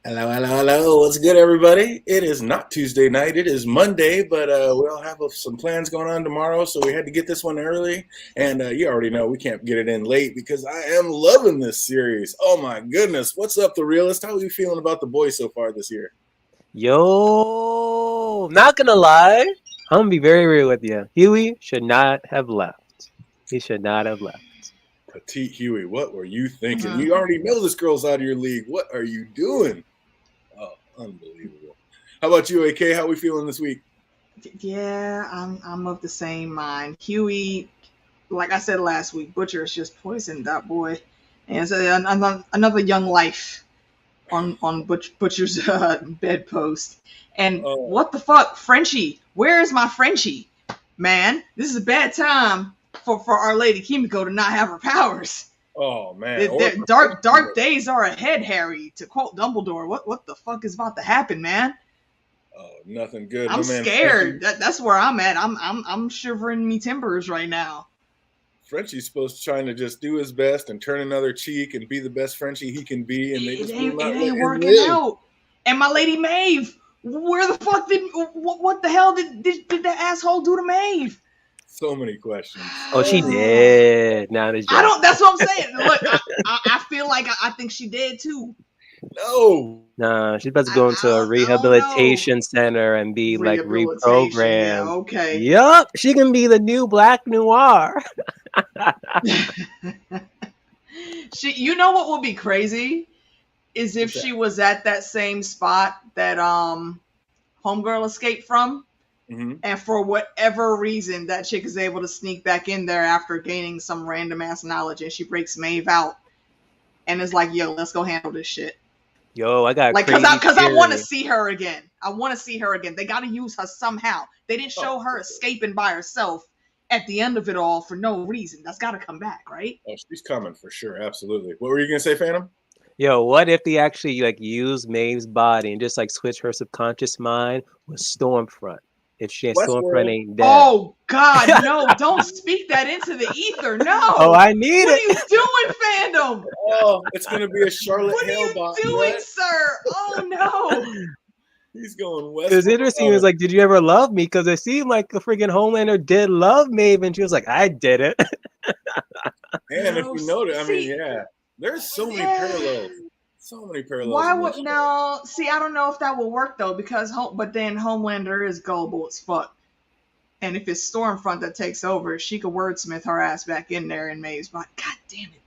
Hello, hello, hello. What's good, everybody? It is not Tuesday night. It is Monday, but we all have some plans going on tomorrow, so we had to get this one early. And you already know we can't get it in late because I am loving this series. Oh my goodness. What's up, The Realist? How are you feeling about The Boys so far this year? Yo, not gonna lie, I'm gonna be very real with you. Huey should not have left. He should not have left. Petite Huey, what were you thinking? Mhm. You already know this girl's out of your league. What are you doing? Oh, unbelievable. How about you, AK? How are we feeling this week? Yeah, I'm of the same mind. Huey, like I said last week, Butcher is just poisoned that boy, and it's another young life on Butcher's bedpost. And Oh, what the fuck, Frenchie? Where is my Frenchie? Man, this is a bad time for Our Lady Kimiko to not have her powers. oh man. Or Dark days are ahead, Harry. To quote Dumbledore, what the fuck is about to happen, man? oh, nothing good. My I'm man Frenchie. scared. That's where I'm at. I'm shivering me timbers right now. Frenchie's supposed to trying to just do his best and turn another cheek and be the best Frenchie he can be, and they It just will ain't it not let ain't him working live. out. And my lady Maeve, where the fuck did what the hell did that asshole do to Maeve? So many questions. Oh, she So many. did. Now it's I Jack. don't. That's what I'm saying. Look, I feel like I think she did too. No. Nah, she's about to go into a I don't know. rehabilitation center and be like Rehabilitation. Yeah. reprogrammed. Okay. Yup, she can be the new Black Noir. You know what would be crazy is if What's that? she was at that same spot that homegirl escaped from. Mm-hmm. And for whatever reason, that chick is able to sneak back in there after gaining some random ass knowledge, and she breaks Maeve out, and is like, "Yo, let's go handle this shit." Yo, I got a Like, crazy cause I want to theory. see her again. I want to see her again. They got to use her somehow. They didn't Oh, show her escaping by herself at the end of it all for no reason. That's got to come back, right? oh, she's coming for sure. Absolutely. What were you gonna say, Phantom? Yo, what if they actually like use Maeve's body and just like switch her subconscious mind with Stormfront? If Stormfront Westworld. ain't dead. Oh God, no! Don't speak that into the ether. Oh, No. I need What are it. you doing, fandom? Oh, it's gonna be a Charlotte What are you Hale-bot. doing, What? sir? Oh no. He's going It was Westworld interesting. It on was it. like, did you ever love me? Because it seemed like the freaking Homelander did love Maeve, and she was like, I did it. And if No, you notice, I mean, see, yeah, there's so many yeah. parallels. So many parallels Why in would this show. no? See, I don't know if that will work though, because but then Homelander is gullible as fuck, and if it's Stormfront that takes over, she could wordsmith her ass back in there in Maeve's body. God damn it,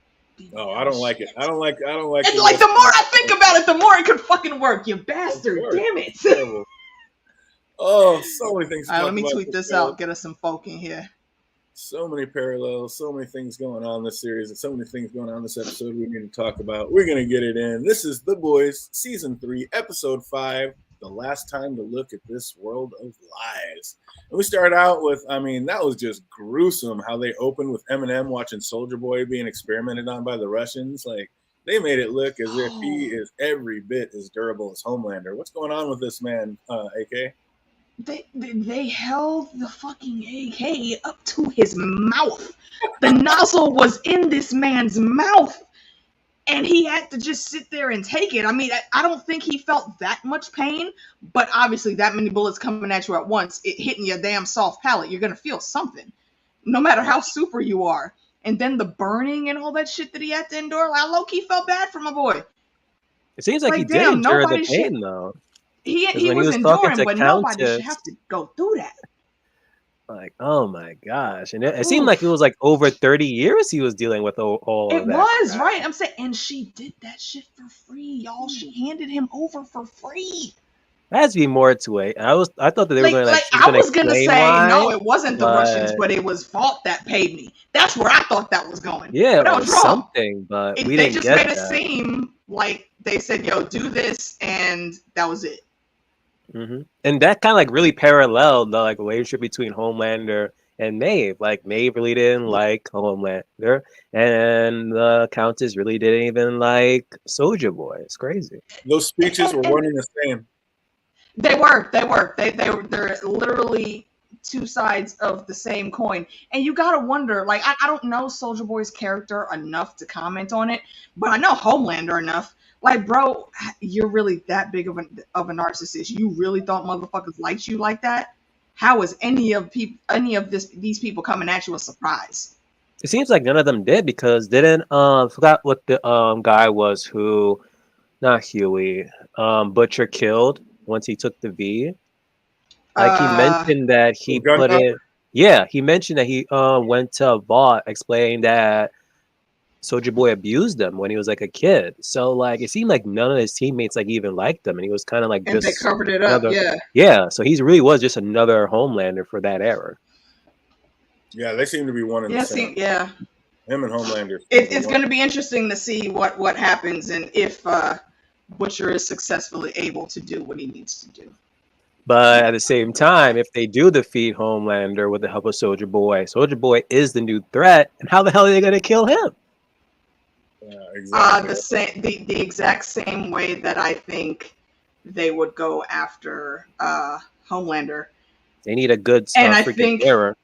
Oh, I oh don't like it. shit! I don't like And the like the more I think Westworld. about it, the more it could fucking work. You Of bastard! course, Damn it's it! terrible. Oh, so many things to All right, let talk me about tweet this this show. out. Get us some folk in here. So many parallels, so many things going on in this series, and so many things going on in this episode we need to talk about. We're going to get it in. This is The Boys, Season 3, Episode 5, The Last Time to Look at This World of Lies. And we start out with, I mean, that was just gruesome how they opened with Eminem watching Soldier Boy being experimented on by the Russians. Like, they made it look as if he Oh, is every bit as durable as Homelander. What's going on with this man, AK? they held the fucking AK up to his mouth. The nozzle was in this man's mouth, and he had to just sit there and take it. I mean, I don't think he felt that much pain, but obviously, that many bullets coming at you at once, it hitting your damn soft palate, you're gonna feel something, no matter how super you are. And then the burning and all that shit that he had to endure, I low key felt bad for my boy. It seems like he Like, did damn, endure the nobody should. pain though, because He when he was was talking enduring, to but nobody should Countess, have to go through that. like, oh my gosh, and it seemed like it Oof. was like over 30 years he was dealing with all It of that was, crap. right? I'm saying, and she did that shit for free, y'all. She handed him over for free. There has to be more to it. I thought that they were going to like she was I going to was gonna explain say, why, no, it wasn't the Russians, but but it was Vault that paid me. That's where I thought that was going, yeah, but I or was wrong. something. But we They didn't just get made it that. seem like they said, "Yo, do this," and that was it. And that kind of like really paralleled the like relationship between Homelander and Maeve. Like Maeve really didn't like Homelander, and the Countess really didn't even like Soldier Boy. It's crazy. Those speeches were And one and the same. they're literally two sides of the same coin. And you gotta wonder, like, I don't know Soldier Boy's character enough to comment on it, but I know Homelander enough. Like, bro, you're really that big of a narcissist. You really thought motherfuckers liked you like that? How is any of these people coming at you a surprise? It seems like none of them did because didn't forgot what the guy was who not Huey Butcher killed once he took the V. Like he Uh, mentioned that he put Gunpowder? in. Yeah, he mentioned that he went to Vought explaining that Soldier Boy abused him when he was like a kid. So like it seemed like none of his teammates like even liked him, and he was kind of like and they just covered it up. another. Yeah. Yeah, so he really was just another Homelander for that era. Yeah, they seem to be one and the Yeah. same. Yeah. Him and Homelander. It's going to be interesting to see what happens and if Butcher is successfully able to do what he needs to do. But at the same time, if they do defeat Homelander with the help of Soldier Boy is the new threat, and how the hell are they going to kill him? Yeah, exactly. The exact same way that I think they would go after Homelander. They need a good And I freaking think error.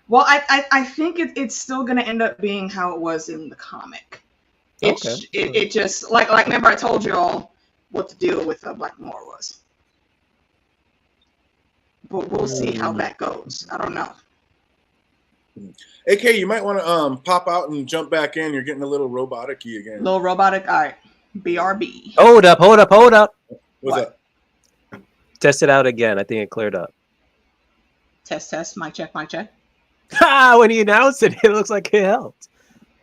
Well, I think it's still going to end up being how it was in the comic. It just like remember I told y'all what the deal with Blackmore was. But we'll see how that goes. I don't know. AK, you might want to pop out and jump back in. You're getting a little robotic-y again. Little robotic. All right. BRB. Hold up. What's up? Test it out again. I think it cleared up. Test. Mic check. When he announced it, it looks like it helped.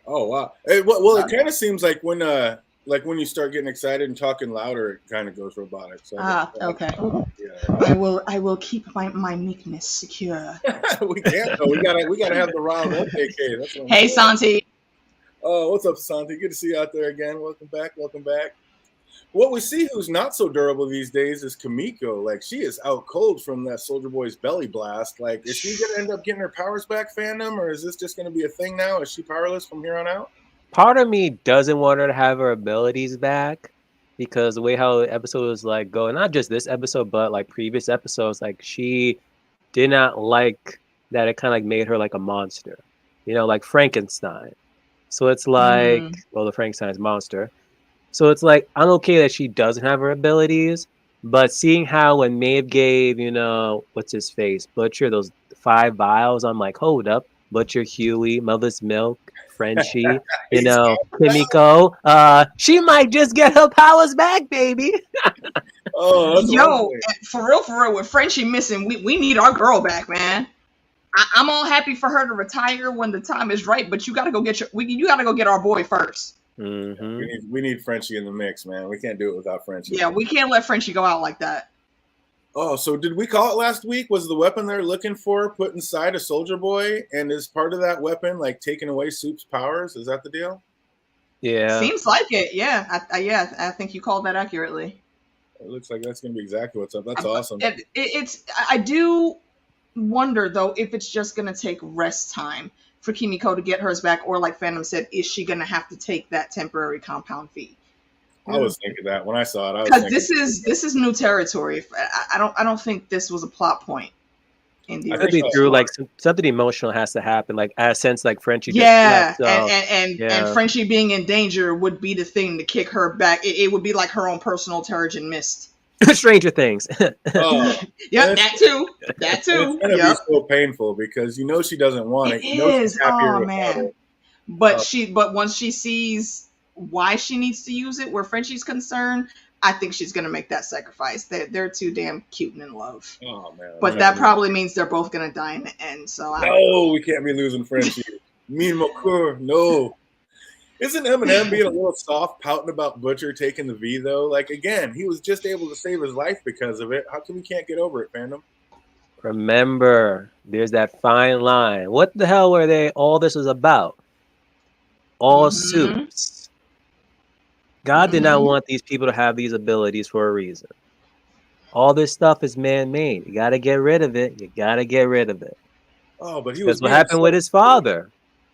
Oh wow! Hey, well, it kind of seems like when you start getting excited and talking louder, it kind of goes robotic. So okay. Yeah. I will keep my meekness secure. We can't though. We gotta have the round up, AK. That's what Hey, Santi. Oh, what's up, Santi? Good to see you out there again. Welcome back. What we see who's not so durable these days is Kimiko. Like, she is out cold from that Soldier Boy's belly blast. Like, is she going to end up getting her powers back, fandom? Or is this just going to be a thing now? Is she powerless from here on out? Part of me doesn't want her to have her abilities back because the way how the episode was like going, not just this episode, but like previous episodes, like she did not like that it kind of like made her like a monster, like Frankenstein. So it's like, well, the Frankenstein's monster. So it's like, I'm okay that she doesn't have her abilities, but seeing how when Maeve gave, what's his face, Butcher, those 5 vials, I'm like, hold up, Butcher, Huey, Mother's Milk, Frenchie, Kimiko, she might just get her powers back, baby. Yo, for real, with Frenchie missing, we need our girl back, man. I'm all happy for her to retire when the time is right, but you gotta go get our boy first. Mm-hmm. We need Frenchie in the mix, man. We can't do it without Frenchie. Yeah, we can't let Frenchie go out like that. Oh, so did we call it last week? Was the weapon they're looking for put inside a Soldier Boy? And is part of that weapon like taking away Soup's powers? Is that the deal? Yeah. Seems like it. Yeah. I think you called that accurately. It looks like that's going to be exactly what's up. That's awesome. I do wonder, though, if it's just going to take rest time for Kimiko to get hers back, or like Phantom said, is she going to have to take that temporary compound fee? I was thinking that when I saw it. Because this is new territory. I don't think this was a plot point in the could be through like something emotional has to happen, like a sense like Frenchie. Yeah, and Frenchie being in danger would be the thing to kick her back. It would be like her own personal Terrigen Mist. Stranger Things. Yeah, that too. It's gonna be so painful because she doesn't want it. It is. Oh man. But once she sees why she needs to use it, where Frenchie's concerned, I think she's gonna make that sacrifice. They're too damn cute and in love. Oh man. But that probably means they're both gonna die in the end. So we can't be losing Frenchie. Me and Mokur, no. Isn't Eminem being a little soft, pouting about Butcher taking the V, though? Like, again, he was just able to save his life because of it. How come we can't get over it, fandom? Remember, there's that fine line. What the hell were all this was about? All Soups. God did not want these people to have these abilities for a reason. All this stuff is man-made. You got to get rid of it. Oh, but he was. That's what happened with his father.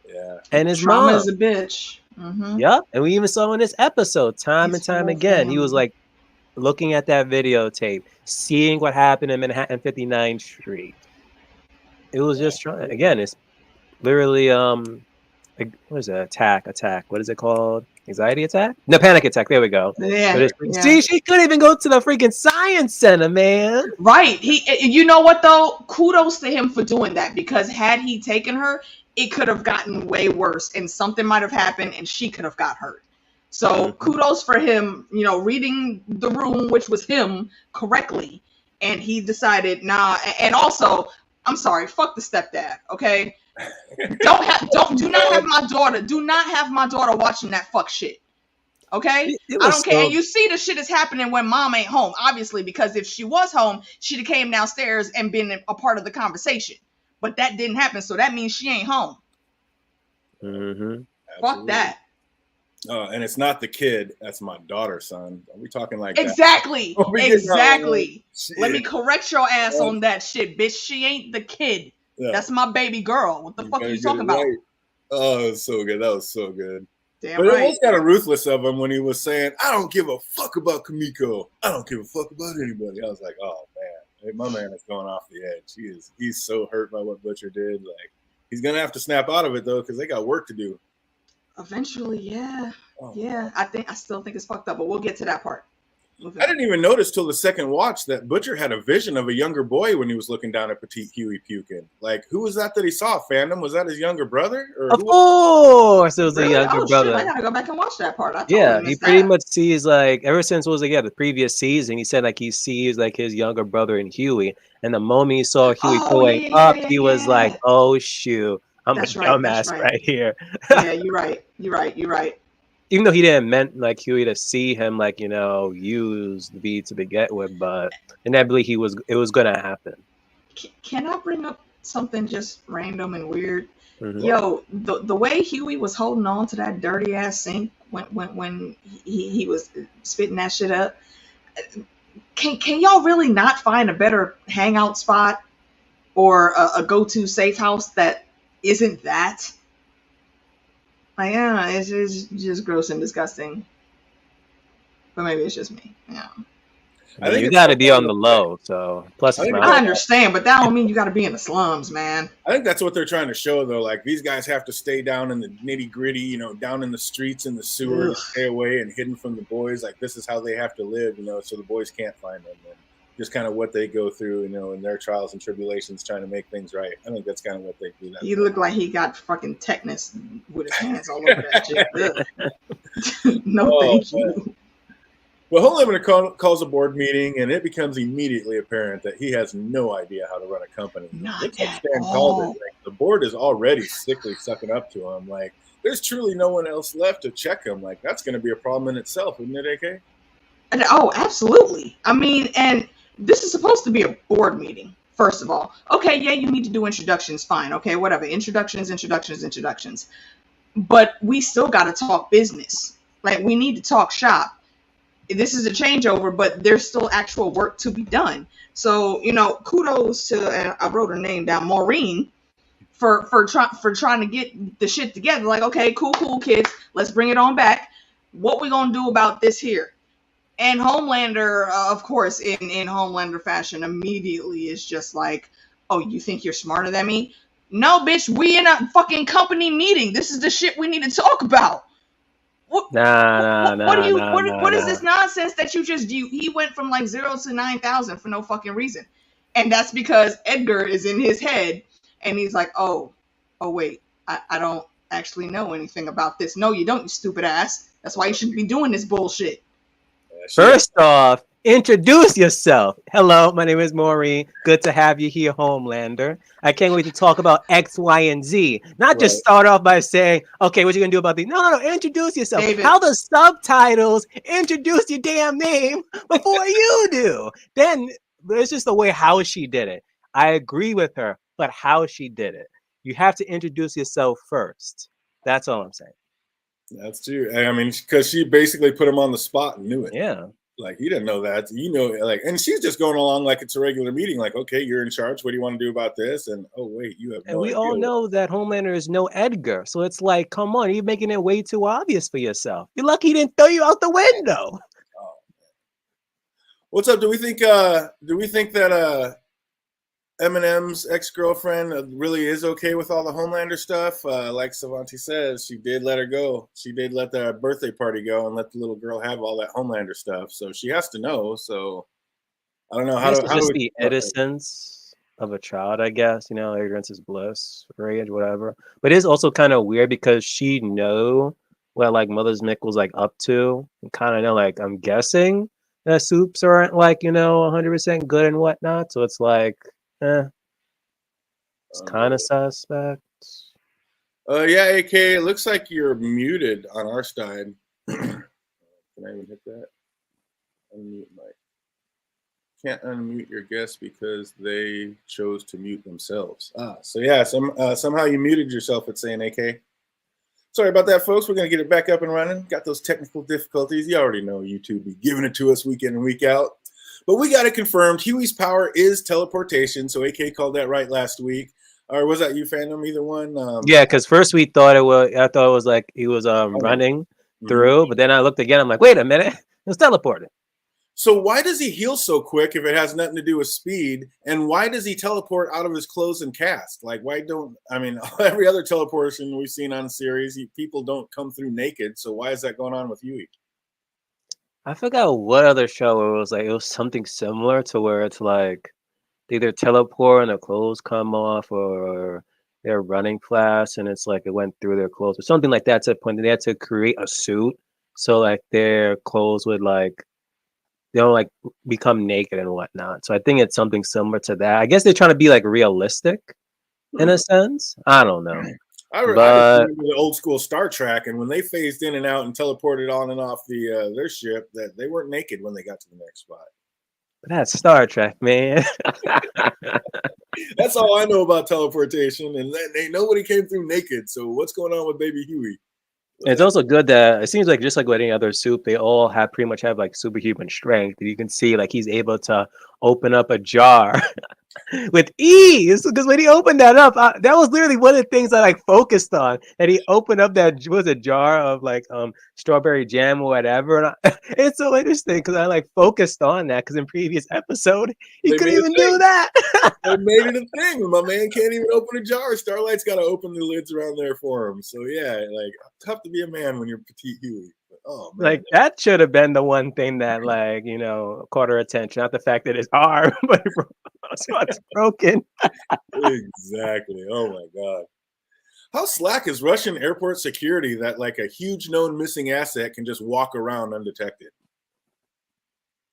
Yeah. And his Trauma mom. is a bitch. Mm-hmm. Yep. And we even saw in this episode, time and time again, he was like looking at that videotape, seeing what happened in Manhattan 59th Street. It was just again, it's literally what is it? Attack. What is it called? Anxiety attack? No, panic attack. There we go. Yeah, yeah. See, she couldn't even go to the freaking science center, man. Right. You know what though? Kudos to him for doing that, because had he taken her, it could have gotten way worse and something might have happened and she could have got hurt. So kudos for him, reading the room, which was him, correctly. And he decided, nah. And also, I'm sorry, fuck the stepdad, okay? Do not have my daughter watching that fuck shit. Okay? I don't care. And you see the shit is happening when mom ain't home, obviously, because if she was home, she'd have came downstairs and been a part of the conversation. But that didn't happen, so that means she ain't home. Fuck that. And it's not the kid. That's my daughter, son. Are we talking like exactly. that? Exactly. Let me correct your ass on that shit, bitch. She ain't the kid. Yeah. That's my baby girl. What the fuck are you talking about? Right. Oh, it was so good. That was so good. Damn but right. It was kind of ruthless of him when he was saying, I don't give a fuck about Kamiko. I don't give a fuck about anybody. I was like, oh, man. My man is going off the edge. He's so hurt by what Butcher did. Like, he's going to have to snap out of it, though, because they got work to do. Eventually, yeah. Oh. Yeah, I still think it's fucked up, but we'll get to that part. I didn't even notice till the second watch that Butcher had a vision of a younger boy when he was looking down at Petite Huey puking. Like, who was that he saw? Phantom? Was that his younger brother? Or of course, it was a younger brother. Shit, I gotta go back and watch that part. He pretty much sees, like, ever since the previous season, he said like he sees like his younger brother in Huey, and the moment he saw Huey going up, he was like, "Oh shoot, I'm a dumbass right here." Yeah, you're right. Even though he didn't meant like Huey to see him like use the beat to begin with, but inevitably it was gonna happen. Can I bring up something just random and weird? Yo, the way Huey was holding on to that dirty ass sink when he was spitting that shit up, can y'all really not find a better hangout spot or a go-to safe house that isn't that? Like, yeah, it's just gross and disgusting. But maybe it's just me. Yeah. I think you got to be on the low. So plus, I understand, but that don't mean you got to be in the slums, man. I think that's what they're trying to show, though. Like, these guys have to stay down in the nitty gritty, down in the streets and the sewer, stay away and hidden from the boys. Like, this is how they have to live, so the boys can't find them. And just kind of what they go through, in their trials and tribulations, trying to make things right. I think that's kind of what they do. He looked like he got fucking tetanus with his hands all over that shit. Thank you. Well, Homelander calls a board meeting, and it becomes immediately apparent that he has no idea how to run a company. The board is already sickly sucking up to him. Like, there's truly no one else left to check him. Like, that's going to be a problem in itself, isn't it, AK? Oh, absolutely. I mean, and this is supposed to be a board meeting, first of all. Okay, yeah, you need to do introductions, fine. Okay, whatever. Introductions. But we still got to talk business. Like, we need to talk shop. This is a changeover, but there's still actual work to be done. So, kudos to, I wrote her name down, Maureen, for trying to get the shit together. Like, okay, cool, kids. Let's bring it on back. What we gonna do about this here? And Homelander, of course, in Homelander fashion, immediately is just like, oh, you think you're smarter than me? No, bitch, we in a fucking company meeting. This is the shit we need to talk about. What is this nonsense that you just do? He went from like 0 to 9,000 for no fucking reason. And that's because Edgar is in his head and he's like, oh wait, I don't actually know anything about this. No, you don't, you stupid ass. That's why you shouldn't be doing this bullshit. First off, introduce yourself. Hello, my name is Maureen. Good to have you here, Homelander. I can't wait to talk about X, Y, and Z. Not just start off by saying, okay, what you gonna do about these? No. Introduce yourself. David. How the subtitles introduce your damn name before you do. Then it's just the way how she did it. I agree with her, but how she did it. You have to introduce yourself first. That's all I'm saying. That's true. I mean, because she basically put him on the spot and knew it. Yeah. Like, he didn't know that. And she's just going along like it's a regular meeting. Like, okay, you're in charge. What do you want to do about this? And, oh, wait, you have no idea. And we all know that Homelander is no Edgar. So it's like, come on, you're making it way too obvious for yourself. You're lucky he didn't throw you out the window. Oh, what's up? Do we think that Eminem's ex-girlfriend really is okay with all the Homelander stuff. Like Savanti says, she did let her go. She did let the birthday party go and let the little girl have all that Homelander stuff. So she has to know. So I don't know I guess it's how do just we the feel about that? innocence of a child, I guess. You know, ignorance is bliss, rage, whatever. But it's also kind of weird because she know what like Mother's Mick was like up to, and kind of know like I'm guessing that soups aren't like 100% good and whatnot. So it's like, it's kind of suspect. Yeah, AK. It looks like you're muted on our side. Can I even hit that? Unmute mic. Can't unmute your guest because they chose to mute themselves. So yeah, somehow you muted yourself. It's saying AK. Sorry about that, folks. We're gonna get it back up and running. Got those technical difficulties. You already know YouTube be giving it to us week in and week out. But we got it confirmed. Huey's power is teleportation. So AK called that right last week. Or was that you, Fandom? Either one? Yeah, because first we thought it was. I thought it was like he was running through, but then I looked again. I'm like, wait a minute, it's teleported. So why does he heal so quick if it has nothing to do with speed? And why does he teleport out of his clothes and cast? Like, why don't every other teleportation we've seen on the series, people don't come through naked. So why is that going on with Huey? I forgot what other show it was like. It was something similar to where it's like they either teleport and their clothes come off, or they're running fast and it's like it went through their clothes or something like that. To the point that they had to create a suit so like their clothes would like they don't like become naked and whatnot. So I think it's something similar to that. I guess they're trying to be like realistic in a sense. I don't know. I just But remember the old school Star Trek, and when they phased in and out and teleported on and off their ship, that they weren't naked when they got to the next spot. that's Star Trek, man. That's all I know about teleportation, and nobody came through naked. So what's going on with Baby Huey? It's also good that it seems like just like with any other soup, they all have pretty much have like superhuman strength. You can see like he's able to open up a jar with ease, because when he opened that up, that was literally one of the things I like focused on. And he opened up that was a jar of like strawberry jam or whatever. And it's so interesting because I like focused on that because in previous episode he They couldn't made a even do thing. that. They made it a thing. My man can't even open a jar. Starlight's got to open the lids around there for him. So yeah, like tough to be a man when you're petite Huey. But, oh man, Like that should have been the one thing that like caught her attention, not the fact that his arm was broken. exactly. Oh my god. How slack is Russian airport security that like a huge known missing asset can just walk around undetected?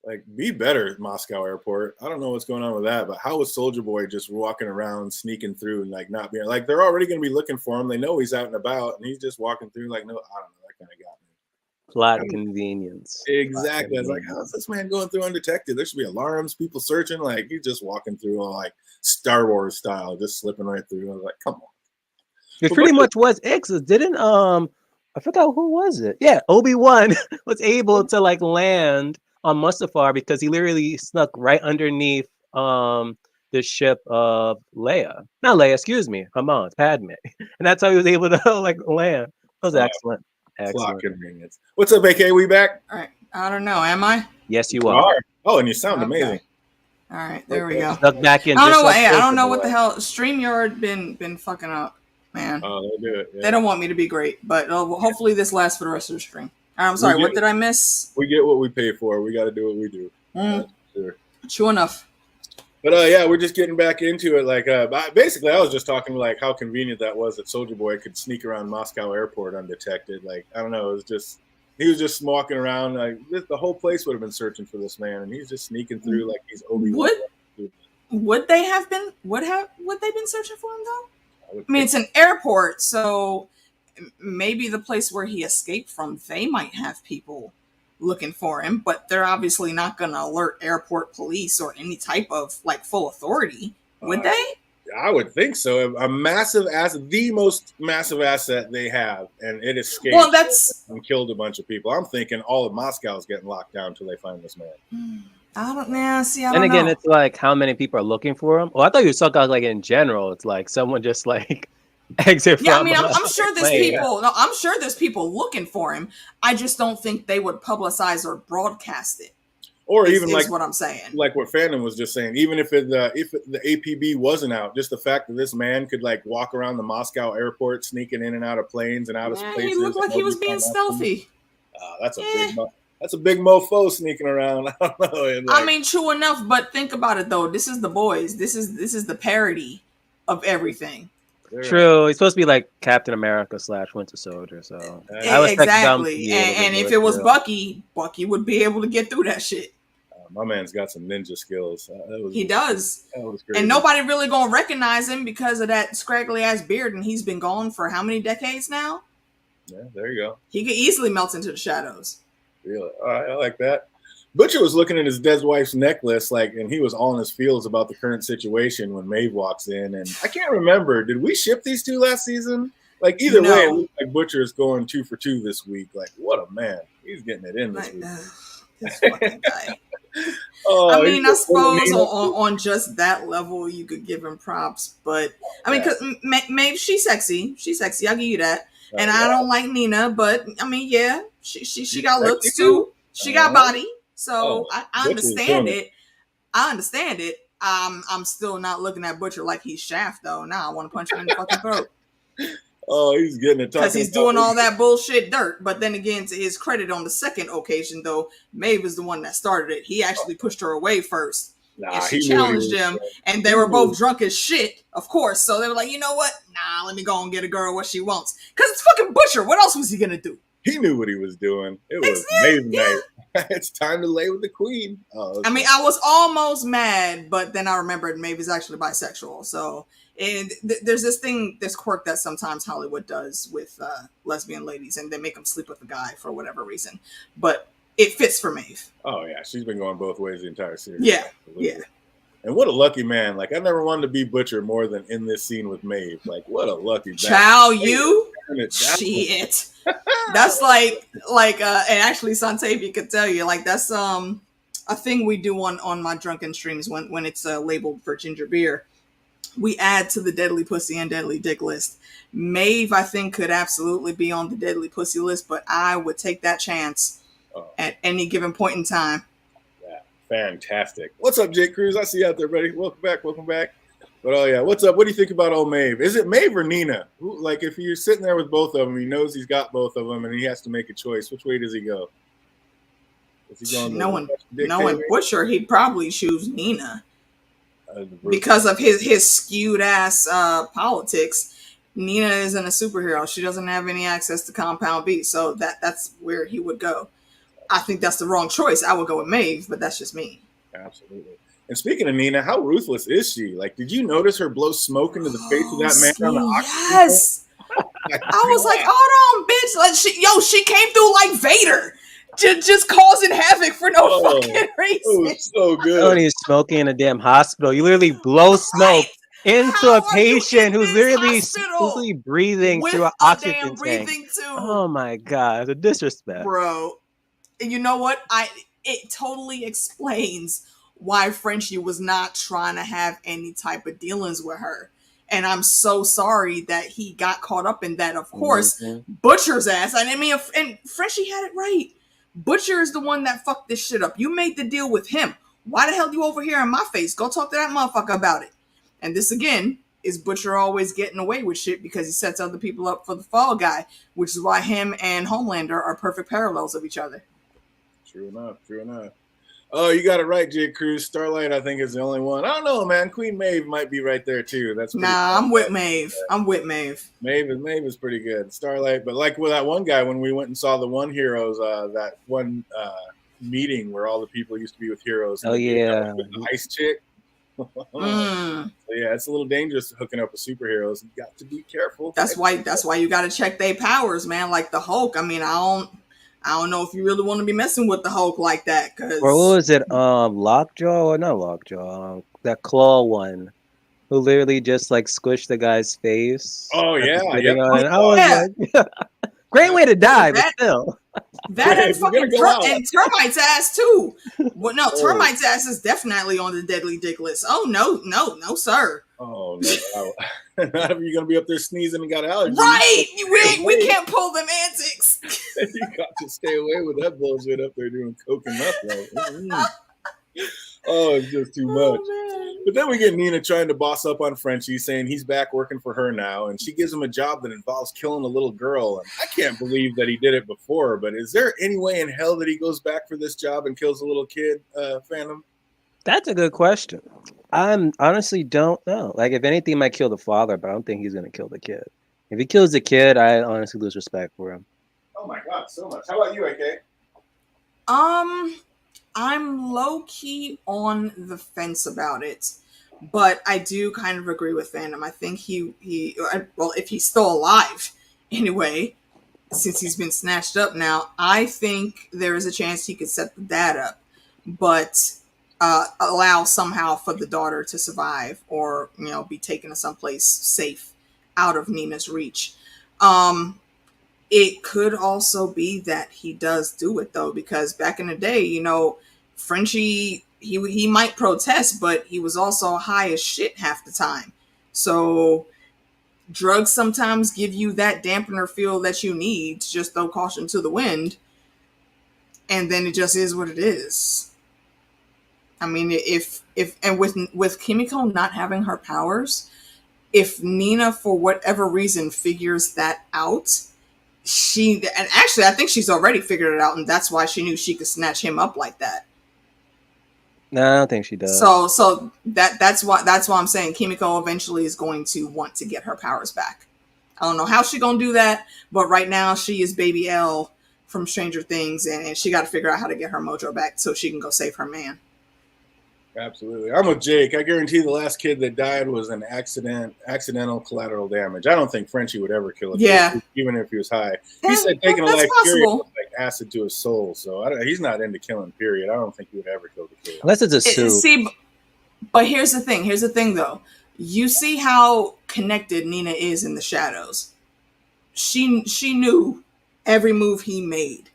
Like, be better, Moscow airport. I don't know what's going on with that, but how is Soldier Boy just walking around, sneaking through, and like not being like they're already going to be looking for him? They know he's out and about, and he's just walking through like no, I don't know. That kind of got me. Plot convenience. Exactly. I was like, how's this man going through undetected? There should be alarms, people searching. Like he's just walking through all like Star Wars style, just slipping right through. I was like, come on. It pretty much was X. Didn't I forgot who was it? Yeah, Obi-Wan was able to like land on Mustafar because he literally snuck right underneath the ship of Leia. Not Leia, excuse me. Come on, Padme. And that's how he was able to like land. That was excellent. Plot Excellent. convenience. What's up, AK? We back? All right. I don't know. Am I? Yes, you are. Oh, and you sound amazing. All right. There we go. Stuck back in. I don't know. Like I don't know what the hell. StreamYard been fucking up, man. Oh, they do it. Yeah. They don't want me to be great, but hopefully this lasts for the rest of the stream. I'm sorry. What did I miss? We get what we pay for. We got to do what we do. Sure. True enough. But yeah, we're just getting back into it. Like, basically, I was just talking like how convenient that was that Soldier Boy could sneak around Moscow airport undetected. Like, I don't know, it was just he was just walking around. Like, the whole place would have been searching for this man, and he's just sneaking through like he's Obi-Wan. Would they have been? Would they been searching for him though? I mean, it's an airport, so maybe the place where he escaped from, they might have people looking for him, but they're obviously not going to alert airport police or any type of like full authority, would they? I would think so. A massive asset, the most massive asset they have, and it escaped. Well, that's and killed a bunch of people. I'm thinking all of Moscow is getting locked down until they find this man. I don't know. See, I don't know. And again, it's like how many people are looking for him. Well, I thought you were talking about like in general. It's like someone just like exit. Yeah, I mean, I'm sure there's people. No, I'm sure there's people looking for him. I just don't think they would publicize or broadcast it. Or is, even like what I'm saying. Like what Fandom was just saying, even if the APB wasn't out, just the fact that this man could like walk around the Moscow airport, sneaking in and out of planes and out of places. He looked like he was being stealthy. That's a big mofo sneaking around. I don't know. Like, I mean, true enough, but think about it though. This is The Boys. This is the parody of everything. True. It's supposed to be like Captain America / Winter Soldier. So I was exactly. And if it was Bucky would be able to get through that shit. My man's got some ninja skills. He does. That was great. And nobody really gonna recognize him because of that scraggly ass beard, and he's been gone for how many decades now? Yeah, there you go. He could easily melt into the shadows. Really? All right, I like that. Butcher was looking at his dead wife's necklace, and he was all in his feels about the current situation when Maeve walks in. And I can't remember, did we ship these two last season? Like either way, it looks like Butcher is going 2 for 2 this week. Like what a man! He's getting it in this week. This fucking guy. I mean, I suppose on just that level, you could give him props. But I mean, because Maeve, she's sexy. She's sexy. I'll give you that. And I don't like Nina, but I mean, yeah, she got looks too. She got body. So I understand it. I understand it. I'm still not looking at Butcher like he's Shaft though. Now I want to punch him in the fucking throat. Oh, he's getting it because he's doing all that bullshit dirt. But then again, to his credit, on the second occasion though, Maeve is the one that started it. He actually pushed her away first. And she challenged him, and they were both drunk as shit, of course. So they were like, you know what? Nah, let me go and get a girl what she wants. Because it's fucking Butcher. What else was he going to do? He knew what he was doing. It was Maeve night. It's time to lay with the queen. I mean, I was almost mad, but then I remembered Maeve is actually bisexual. So and there's this quirk that sometimes Hollywood does with lesbian ladies, and they make them sleep with a guy for whatever reason. But it fits for Maeve. Oh, yeah. She's been going both ways the entire series. Yeah. Absolutely. Yeah. And what a lucky man. Like, I never wanted to be Butcher more than in this scene with Maeve. Like, what a lucky man. Chow, you? Shit. That's like, and actually, Santavia could tell you, like, that's a thing we do on my drunken streams when it's labeled for ginger beer. We add to the Deadly Pussy and Deadly Dick list. Maeve, I think, could absolutely be on the Deadly Pussy list, but I would take that chance at any given point in time. Yeah, fantastic. What's up, Jake Cruz? I see you out there, buddy. Welcome back. But oh yeah, what's up? What do you think about old Maeve? Is it Maeve or Nina? Like if you're sitting there with both of them, he knows he's got both of them, and he has to make a choice. Which way does he go? Is he going knowing Butcher, he'd probably choose Nina because of his skewed ass politics. Nina isn't a superhero. She doesn't have any access to Compound B, so that's where he would go. I think that's the wrong choice. I would go with Maeve, but that's just me. Absolutely. And speaking of Nina, how ruthless is she? Like, did you notice her blow smoke into the face of that man on the oxygen? Yes. I was like, hold on, bitch. Like, she came through like Vader. Just causing havoc for no fucking reason. It was so good. When he's smoking in a damn hospital, you literally blow smoke into a patient who's literally breathing through an oxygen tank. Oh my god, the disrespect, bro. You know what? It totally explains why Frenchie was not trying to have any type of dealings with her. And I'm so sorry that he got caught up in that. Of course, Butcher's ass. I mean, and Frenchie had it right. Butcher is the one that fucked this shit up. You made the deal with him. Why the hell you over here in my face? Go talk to that motherfucker about it. And this, again, is Butcher always getting away with shit because he sets other people up for the fall guy, which is why him and Homelander are perfect parallels of each other. True enough. Oh, you got it right, Jake Cruz. Starlight, I think, is the only one. I don't know, man. Queen Maeve might be right there, too. I'm with Maeve. Maeve is pretty good. Starlight, but like with that one guy, when we went and saw the One Heroes, that one meeting where all the people used to be with Heroes. Oh, yeah. The ice chick. So, yeah, it's a little dangerous hooking up with superheroes. You got to be careful. That's why you got to check their powers, man. Like the Hulk. I mean, I don't know if you really want to be messing with the Hulk like that. Or what was it? Lockjaw or not Lockjaw? That claw one, who literally just like squished the guy's face. Oh yeah, great way to die, but still. That and fucking Termite's ass too. Well, no, Termite's ass is definitely on the Deadly Dick list. Oh no, sir. Oh no! Not if you're gonna be up there sneezing and got allergies. Right, we can't pull them antics. You got to stay away with that bullshit up there doing coke and meth. Oh, it's just too much. Man. But then we get Nina trying to boss up on Frenchie, saying he's back working for her now, and she gives him a job that involves killing a little girl. And I can't believe that he did it before, but is there any way in hell that he goes back for this job and kills a little kid, Phantom? That's a good question. I honestly don't know. Like, if anything, he might kill the father, but I don't think he's gonna kill the kid. If he kills the kid, I honestly lose respect for him. Oh my god, so much. How about you, AK? I'm low key on the fence about it, but I do kind of agree with Phantom. I think well, if he's still alive anyway, since he's been snatched up now, I think there is a chance he could set the dad up, but allow somehow for the daughter to survive or, be taken to someplace safe out of Nina's reach. It could also be that he does do it though, because back in the day, Frenchie, he might protest, but he was also high as shit half the time. So drugs sometimes give you that dampener feel that you need to just throw caution to the wind. And then it just is what it is. I mean, if with Kimiko not having her powers, if Nina for whatever reason figures that out, and actually I think she's already figured it out, and that's why she knew she could snatch him up like that. No, I don't think she does. So that's why I'm saying Kimiko eventually is going to want to get her powers back. I don't know how she's gonna do that, but right now she is Baby L from Stranger Things, and she got to figure out how to get her mojo back so she can go save her man. Absolutely. I'm with Jake. I guarantee the last kid that died was an accidental collateral damage. I don't think Frenchie would ever kill a kid, even if he was high. He said taking a life period was like acid to his soul. So he's not into killing, period. I don't think he would ever kill the kid. Unless it's a soup. See, but here's the thing, though. You see how connected Nina is in the shadows. She knew every move he made.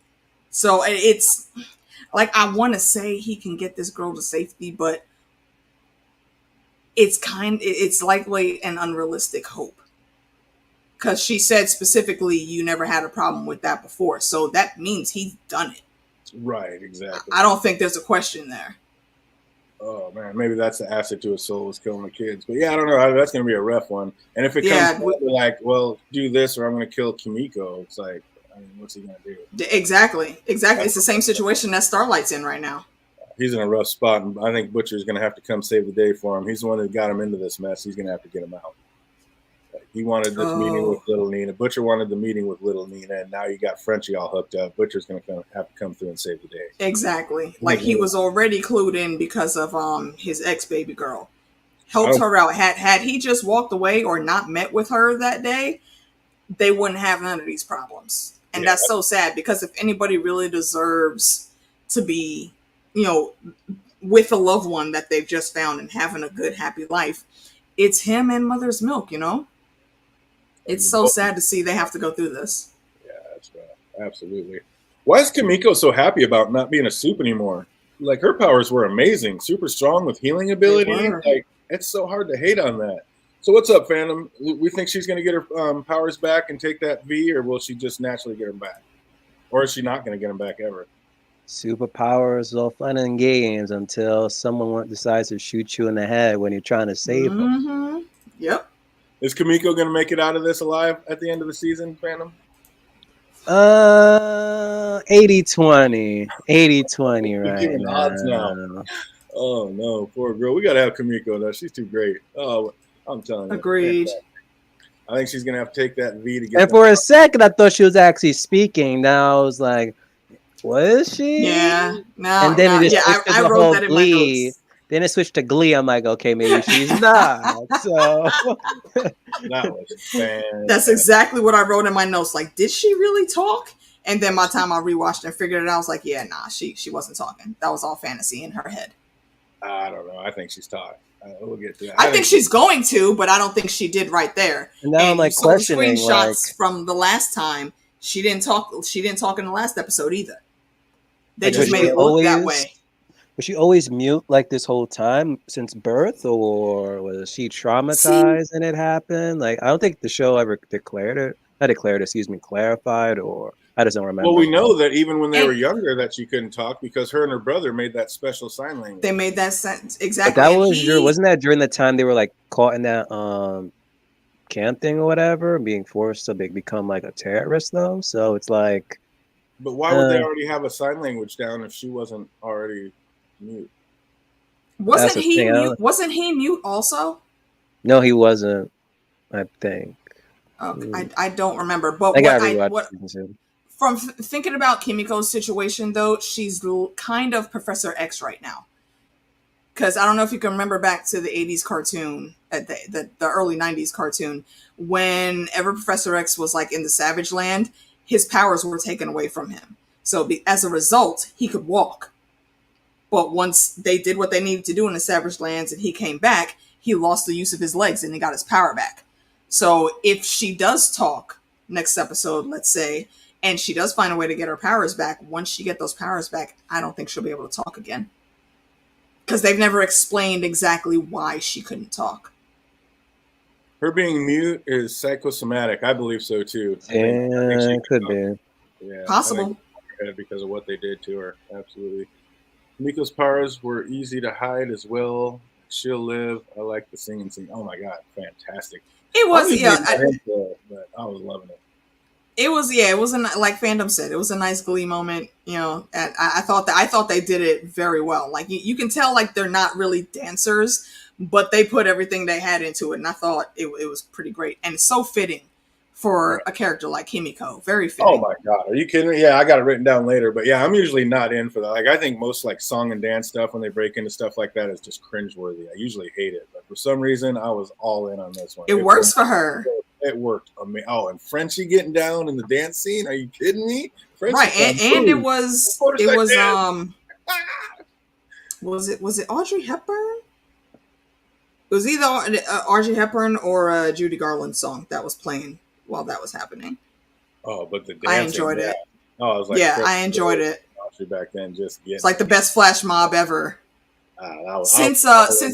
So it's... like, I want to say he can get this girl to safety, but it's likely an unrealistic hope. Because she said specifically, you never had a problem with that before. So that means he's done it. Right, exactly. I don't think there's a question there. Oh, man, maybe that's the acid to his soul is killing the kids. But yeah, I don't know. That's going to be a rough one. And if it comes to like, well, do this or I'm going to kill Kimiko, it's like, I mean, what's he going to do? Exactly. It's the same situation that Starlight's in right now. He's in a rough spot, and I think Butcher's going to have to come save the day for him. He's the one that got him into this mess. He's going to have to get him out. He wanted this meeting with Little Nina. Butcher wanted the meeting with Little Nina, and now you got Frenchie all hooked up. Butcher's going to have to come through and save the day. Exactly. Like, he was already clued in because of his ex-baby girl. Helped her out. Had he just walked away or not met with her that day, they wouldn't have none of these problems. And that's so sad, because if anybody really deserves to be, with a loved one that they've just found and having a good, happy life, it's him and Mother's Milk, It's so sad to see they have to go through this. Yeah, that's right. Absolutely. Why is Kimiko so happy about not being a soup anymore? Like, her powers were amazing, super strong with healing ability. Like, it's so hard to hate on that. So what's up, Phantom? We think she's going to get her powers back and take that V, or will she just naturally get them back? Or is she not going to get them back ever? Superpowers are fun and games until someone decides to shoot you in the head when you're trying to save them. Yep. Is Kimiko going to make it out of this alive at the end of the season, Phantom? 80-20. 80-20 right now. Odds now. Oh, no. Poor girl. We got to have Kimiko, though. She's too great. Oh, I'm telling you. Agreed. I think she's going to have to take that V to get. And for a second, I thought she was actually speaking. Now I was like, was she? Yeah. No. And then I wrote that in my notes. Then it switched to Glee. I'm like, okay, maybe she's not. So that was fantastic. That's exactly what I wrote in my notes. Like, did she really talk? And then by the time I rewatched and figured it out, I was like, yeah, nah, she wasn't talking. That was all fantasy in her head. I don't know. I think she's talking. We'll get to that. I think she's going to, but I don't think she did right there. And now I'm like questioning, screenshots from the last time. She didn't talk. She didn't talk in the last episode either. They just made it look that way. Was she always mute like this whole time since birth, or was she See, traumatized and it happened? Like, I don't think the show ever declared it. Not declared, excuse me, clarified, or I just don't Well, remember. we know that even when they were and younger, that she couldn't talk because her and her brother made that special sign language. they made that sense But exactly. that And was he wasn't that during the time they were like caught in that camp thing or whatever, being forced to become like a terrorist though. So it's like, But why would they uh, already have a sign language down if she wasn't already mute? that's the thing. I don't, Wasn't he mute also? no, he wasn't. I think. Okay, Mm, I don't remember. But I what gotta I rewatch what season two. from thinking about Kimiko's situation though, she's kind of Professor X right now. Because I don't know if you can remember back to the 80s cartoon, at the early 90s cartoon, whenever Professor X was like in the Savage Land, his powers were taken away from him. So as a result, he could walk. But once they did what they needed to do in the Savage Lands and he came back, he lost the use of his legs and he got his power back. So if she does talk next episode, let's say, and she does find a way to get her powers back, once she get those powers back, I don't think she'll be able to talk again. Because they've never explained exactly why she couldn't talk. Her being mute is psychosomatic. I believe so too. I think she Yeah, could could talk. be. Yeah, I think Possible. because of what they did to her. Absolutely. Miko's powers were easy to hide as well. She'll live. I like the singing scene. Oh my god, fantastic! It I'm was, usually yeah. not into it, but I was loving it. It was, yeah. It was like Fandom said. It was a nice Glee moment, you know. And I thought they did it very well. Like you can tell, like they're not really dancers, but they put everything they had into it, and I thought it was pretty great and so fitting for Right. a character like Kimiko. Very Oh fitting. my god, are you kidding me? Yeah, I got it written down later, but yeah, I'm usually not in for that. Like, I think most like song and dance stuff when they break into stuff like that is just cringeworthy. I usually hate it, but for some reason, I was all in on this one. It works for her, It worked. Oh, and Frenchie getting down in the dance scene? Are you kidding me? Frenchie right? can And move. it was Dance. was it Audrey Hepburn? It was either Audrey Hepburn or Judy Garland's song that was playing while that was happening. Oh, but the I dancing, enjoyed yeah. it. Oh, I was like, Yeah, I enjoyed it. back then, just It's getting like the best flash mob ever. Since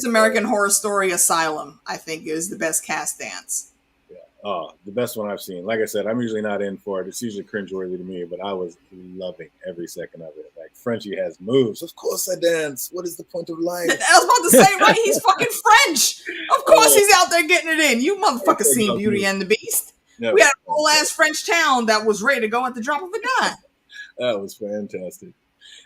American Horror Story Asylum. I think is the best cast dance. Yeah. Oh, the best one I've seen. Like I said, I'm usually not in for it. It's usually cringeworthy to me, but I was loving every second of it. Like, Frenchie has moves. Of course I dance. What is the point of life? I was about to say, right? He's fucking French. Of course he's out there getting it in. You motherfuckers seen Beauty and the Beast. No, We had a whole ass French town that was ready to go at the drop of a dime. that was fantastic.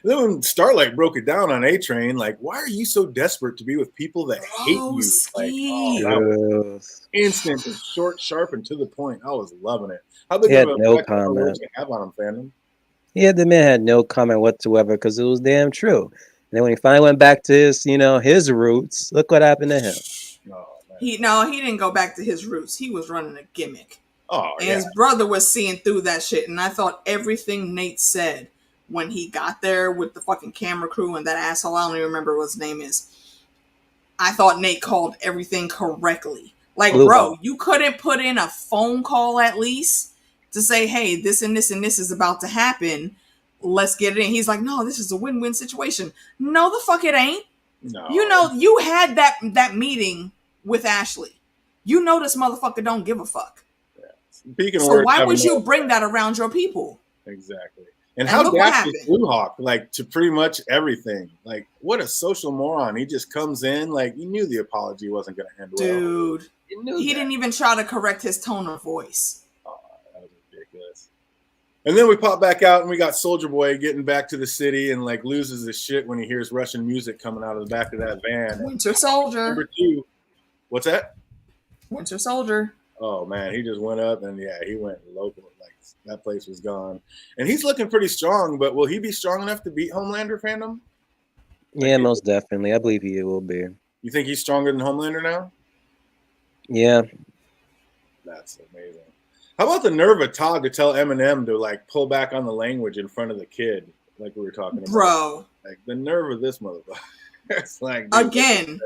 And then when Starlight broke it down on A Train, like, why are you so desperate to be with people that hate you? Like, oh, that was instant and short, sharp, and to the point. I was loving it. How big He of had an no effect on comment. words you have on him, fandom? Yeah, the man had no comment whatsoever because it was damn true. And then when he finally went back to his, his roots, look what happened to him. Oh, man. He didn't go back to his roots. He was running a gimmick. Oh, And yeah. his brother was seeing through that shit. And I thought everything Nate said when he got there with the fucking camera crew and that asshole, I don't even remember what his name is. I thought Nate called everything correctly. Like, Blue bro, Hawk. you couldn't put in a phone call at least to say, hey, this and this and this is about to happen. Let's get it in. He's like, no, this is a win-win situation. No, the fuck it ain't. No. You know, you had that meeting with Ashley. You know this motherfucker don't give a fuck. Speaking So why would you bring that around your people? Exactly. And And how look what daft is happened. Blue Hawk, like, to pretty much everything. Like, what a social moron. He just comes in, like, he knew the apology wasn't going to end well. Dude, He knew he that. didn't even try to correct his tone of voice. Oh, that was ridiculous. And then we pop back out, and we got Soldier Boy getting back to the city and, like, loses his shit when he hears Russian music coming out of the back of that van. Winter Soldier. Number 2. What's that? Winter Soldier. Oh, man, he just went up, and, yeah, he went local. Like, that place was gone. And he's looking pretty strong, but will he be strong enough to beat Homelander, fandom? Yeah, most definitely. I believe he will be. You think he's stronger than Homelander now? Yeah. That's amazing. How about the nerve of Todd to tell Eminem to, like, pull back on the language in front of the kid, like we were talking about? Bro. Like, the nerve of this motherfucker. It's like, dude, Again,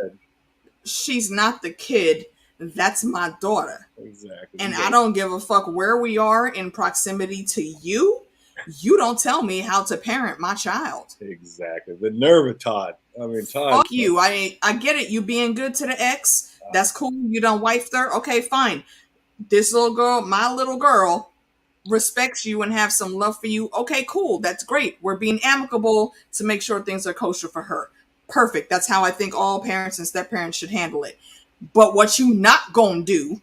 she's not the kid. That's my daughter. exactly. And I don't give a fuck where we are in proximity to you. You don't tell me how to parent my child. Exactly. The nerve of Todd. I mean, Todd. Fuck you. I get it. You being good to the ex. That's cool. You done wifed her. Okay, fine. This little girl, my little girl, respects you and have some love for you. Okay, cool. That's great. We're being amicable to make sure things are kosher for her. Perfect. That's how I think all parents and step parents should handle it. But what you not gonna do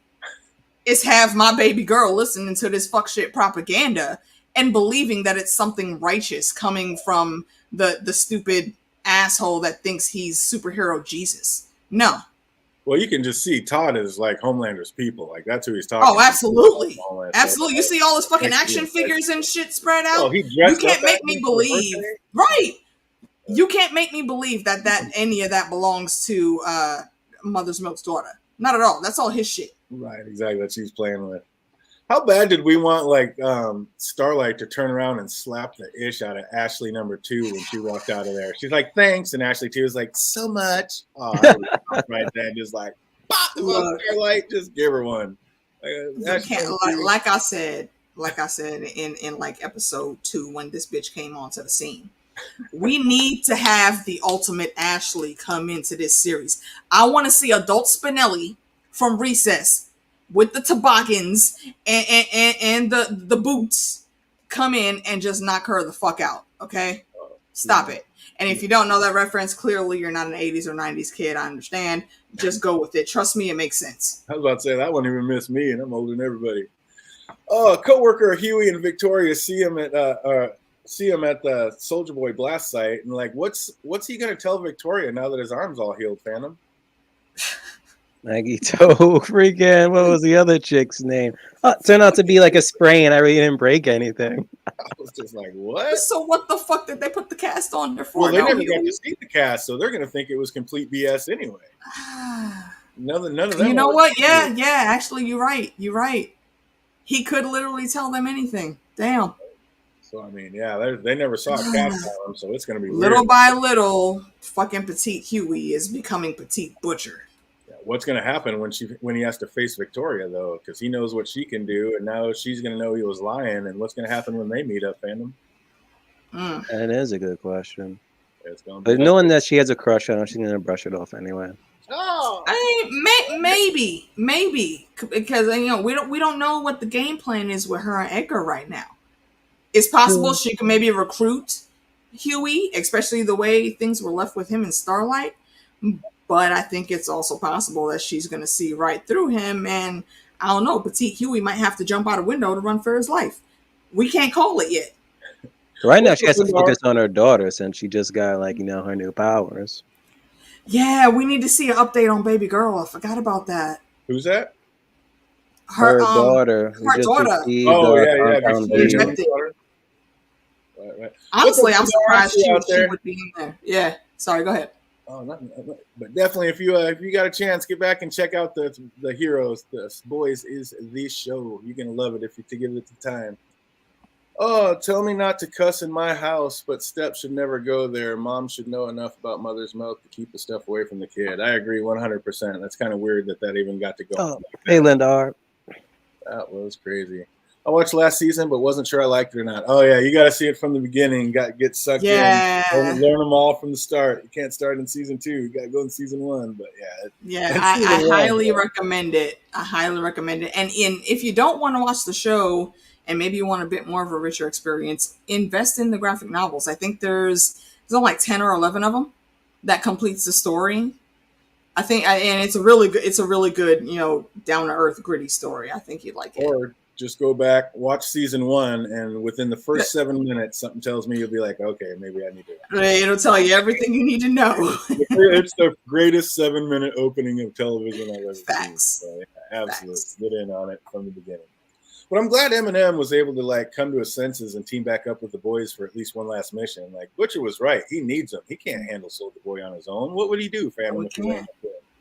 is have my baby girl listening to this fuck shit propaganda and believing that it's something righteous coming from the stupid asshole that thinks he's superhero Jesus. No. Well, you can just see Todd is like Homelander's people. Like that's who he's talking. Oh, absolutely, absolutely. You Stuff. see all his fucking action figures and shit spread out. Oh, he you dressed can't up make as me him for believe, birthday? right? You can't make me believe that any of that belongs to Mother's Milk's daughter. Not at all. That's all his shit. Right, exactly. That she's playing with. How bad did we want like Starlight to turn around and slap the ish out of Ashley number 2 when she walked out of there? She's like, "Thanks," and Ashley 2 is like, "So much." Oh, I would stop right there, just like, "Pop the fuck, Starlight!" Just give her one. Like I said in like episode 2 when this bitch came onto the scene. We need to have the ultimate Ashley come into this series. I want to see adult Spinelli from Recess with the toboggans and the boots come in and just knock her the fuck out. Okay? Stop it. And if you don't know that reference, clearly you're not an 80s or 90s kid. I understand. Just go with it. Trust me, it makes sense. I was about to say that one even missed me, and I'm older than everybody. Oh, co-worker Huey and Victoria see him at the Soldier Boy blast site, and like, what's he gonna tell Victoria now that his arm's all healed, Phantom? Maggie told freaking, what was the other chick's name? Oh, it turned out to be like a sprain. I really didn't break anything. I was just like, what? So what the fuck did they put the cast on there for? Well, they never got to see the cast, so they're gonna think it was complete BS anyway. None of them. You know what? Yeah. Actually, you're right. He could literally tell them anything. Damn. So I mean, yeah, they never saw a cast on him, so it's gonna be little weird. by little. Fucking Petite Huey is becoming Petite Butcher. What's going to happen when he has to face Victoria, though? Because he knows what she can do, and now she's going to know he was lying. And what's going to happen when they meet up, Phantom? That is a good question. It's gonna but knowing that she has a crush on him, she's going to brush it off anyway. Oh, maybe because we don't know what the game plan is with her and Edgar right now. It's possible she could maybe recruit Huey, especially the way things were left with him and Starlight. But I think it's also possible that she's going to see right through him. And I don't know, Petite Huey might have to jump out a window to run for his life. We can't call it yet. Right now, she has to focus on her daughter since she just got, her new powers. Yeah, we need to see an update on baby girl. I forgot about that. Who's that? Her daughter. Her daughter. Right. Honestly, I'm surprised she would be in there. Yeah. Sorry, go ahead. Oh, nothing. But definitely, if you got a chance, get back and check out the Heroes. The Boys is the show. You're gonna love it if you give it the time. Oh, tell me not to cuss in my house, but Step should never go there. Mom should know enough about mother's milk to keep the stuff away from the kid. I agree 100%. That's kind of weird that even got to go. Oh, hey, Lindar. That was crazy. I watched last season, but wasn't sure I liked it or not. Oh, yeah, you got to see it from the beginning. Get sucked in. Learn them all from the start. You can't start in season 2. You got to go in season 1. But, yeah. I highly recommend it. And if you don't want to watch the show and maybe you want a bit more of a richer experience, invest in the graphic novels. I think there's only like 10 or 11 of them that completes the story. I think, and it's a really good, down to earth, gritty story. I think you'd like it. Or just go back, watch season 1, and within the first 7 minutes, something tells me you'll be like, okay, maybe I need to. It'll tell you everything you need to know. It's the greatest 7-minute opening of television I've ever seen. So, yeah, absolutely. Facts. Get in on it from the beginning. But I'm glad Eminem was able to come to his senses and team back up with the boys for at least one last mission. Like Butcher was right. He needs them. He can't handle Soldier Boy on his own. What would he do, family?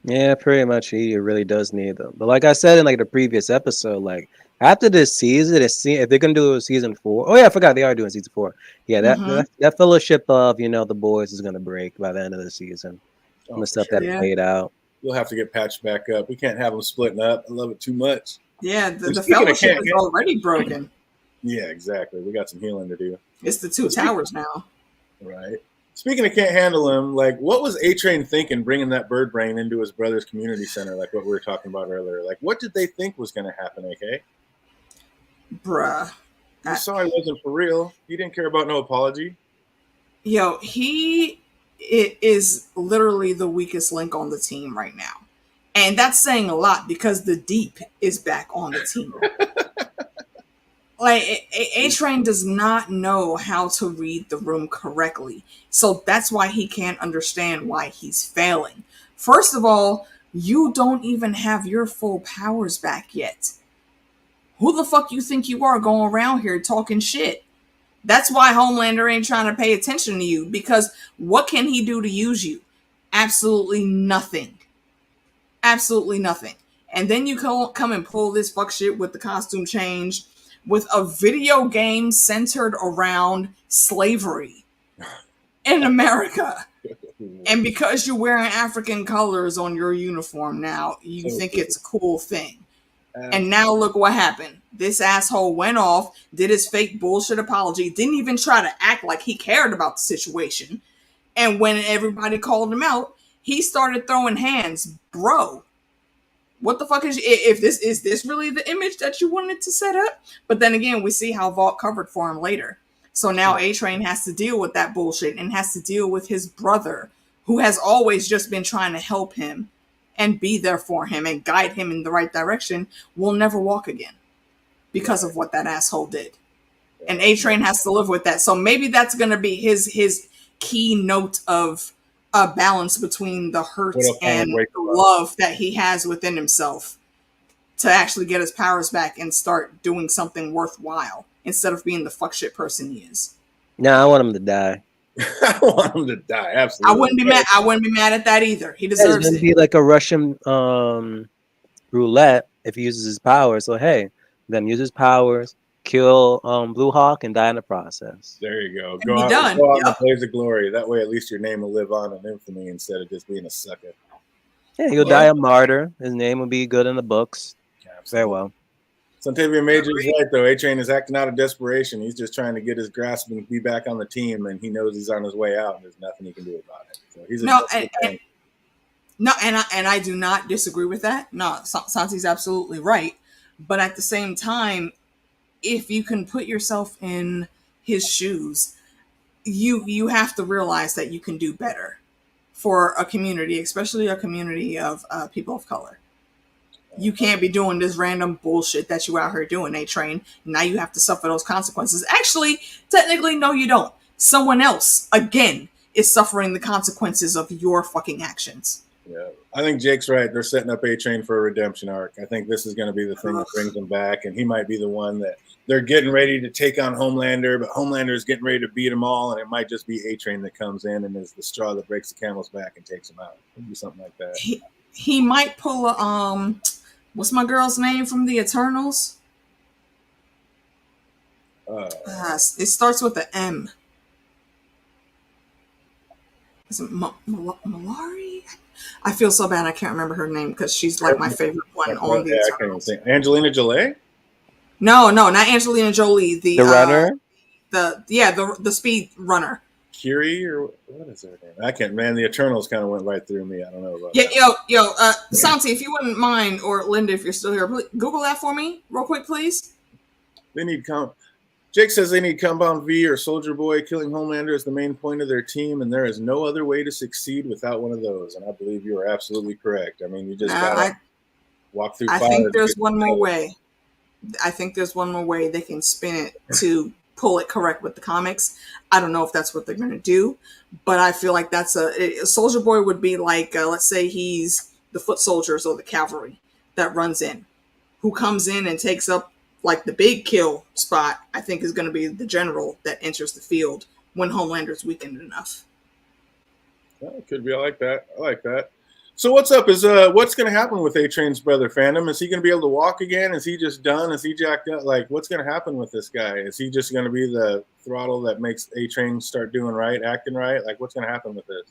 Yeah, pretty much. He really does need them. But like I said in the previous episode, after this season, if they're gonna do a season 4, oh yeah, I forgot they are doing season 4. Yeah, that fellowship of the boys is gonna break by the end of the season. The stuff that played out. You'll have to get patched back up. We can't have them splitting up. I love it too much. Yeah, the fellowship is already broken. Yeah, exactly. We got some healing to do. It's the two towers now. Right. Speaking of can't handle him, like, what was A-Train thinking bringing that bird brain into his brother's community center, like what we were talking about earlier? Like, what did they think was going to happen, AK? Bruh. You saw he wasn't for real. He didn't care about no apology. Yo, it is literally the weakest link on the team right now. And that's saying a lot because the deep is back on the team. Like, A-Train does not know how to read the room correctly. So that's why he can't understand why he's failing. First of all, you don't even have your full powers back yet. Who the fuck you think you are going around here talking shit? That's why Homelander ain't trying to pay attention to you, because what can he do to use you? Absolutely nothing. Absolutely nothing. And then you come and pull this fuck shit with the costume change, with a video game centered around slavery in America. And because you're wearing African colors on your uniform now, you think it's a cool thing. And now look what happened. This asshole went off, did his fake bullshit apology, didn't even try to act like he cared about the situation. And when everybody called him out, he started throwing hands. Bro, what the fuck is this really the image that you wanted to set up? But then again, we see how Vault covered for him later. So now A-Train has to deal with that bullshit and has to deal with his brother, who has always just been trying to help him and be there for him and guide him in the right direction, will never walk again because of what that asshole did. And A-Train has to live with that. So maybe that's going to be his key note of a balance between the hurt and the love that he has within himself to actually get his powers back and start doing something worthwhile instead of being the fuck shit person he is. No, I want him to die. I want him to die. Absolutely. I wouldn't be mad at that either. He deserves it. It'd be like a Russian roulette if he uses his powers. So hey, then use his powers, kill Blue Hawk, and die in the process. There you go. And go be out, done. Go out in the blaze of glory. That way, at least your name will live on in infamy instead of just being a sucker. Yeah, he'll die a martyr. His name will be good in the books. Absolutely. Very well. Santavia Major is right, though. A-Train is acting out of desperation. He's just trying to get his grasp and be back on the team, and he knows he's on his way out, and there's nothing he can do about it. So he's and I do not disagree with that. No, Santi's absolutely right. But at the same time, if you can put yourself in his shoes, you have to realize that you can do better for a community, especially a community of people of color. You can't be doing this random bullshit that you out here doing, A-Train. Now you have to suffer those consequences. Actually, technically, no, you don't. Someone else, again, is suffering the consequences of your fucking actions. Yeah, I think Jake's right. They're setting up A-Train for a redemption arc. I think this is going to be the thing that brings him back, and he might be the one that they're getting ready to take on Homelander, but Homelander is getting ready to beat them all, and it might just be A-Train that comes in and is the straw that breaks the camel's back and takes him out. It'll be something like that. He might pull a what's my girl's name from the Eternals? It starts with an M. Is it Malari? I feel so bad I can't remember her name because she's like my favorite one on the Eternals. Angelina Jolie? No, not Angelina Jolie. The runner? The speed runner. Curie, or what is her name? I can't. Man, the Eternals kind of went right through me. I don't know about that. Yo, Santi, if you wouldn't mind, or Linda, if you're still here, please, Google that for me real quick, please. They need Jake says they need Compound V or Soldier Boy. Killing Homelander is the main point of their team, and there is no other way to succeed without one of those. And I believe you are absolutely correct. I mean, you just gotta walk through. I think there's one more way. I think there's one more way they can spin it to pull it correct with the comics. I don't know if that's what they're going to do, but I feel like that's a Soldier Boy would be like, let's say he's the foot soldiers or the cavalry that runs in, who comes in and takes up like the big kill spot. I think is going to be the general that enters the field when Homelander's weakened enough. Well, it could be. I like that. So what's up? Is what's going to happen with A-Train's brother Phantom? Is he going to be able to walk again? Is he just done? Is he jacked up? Like, what's going to happen with this guy? Is he just going to be the throttle that makes A-Train start doing right, acting right? Like, what's going to happen with this?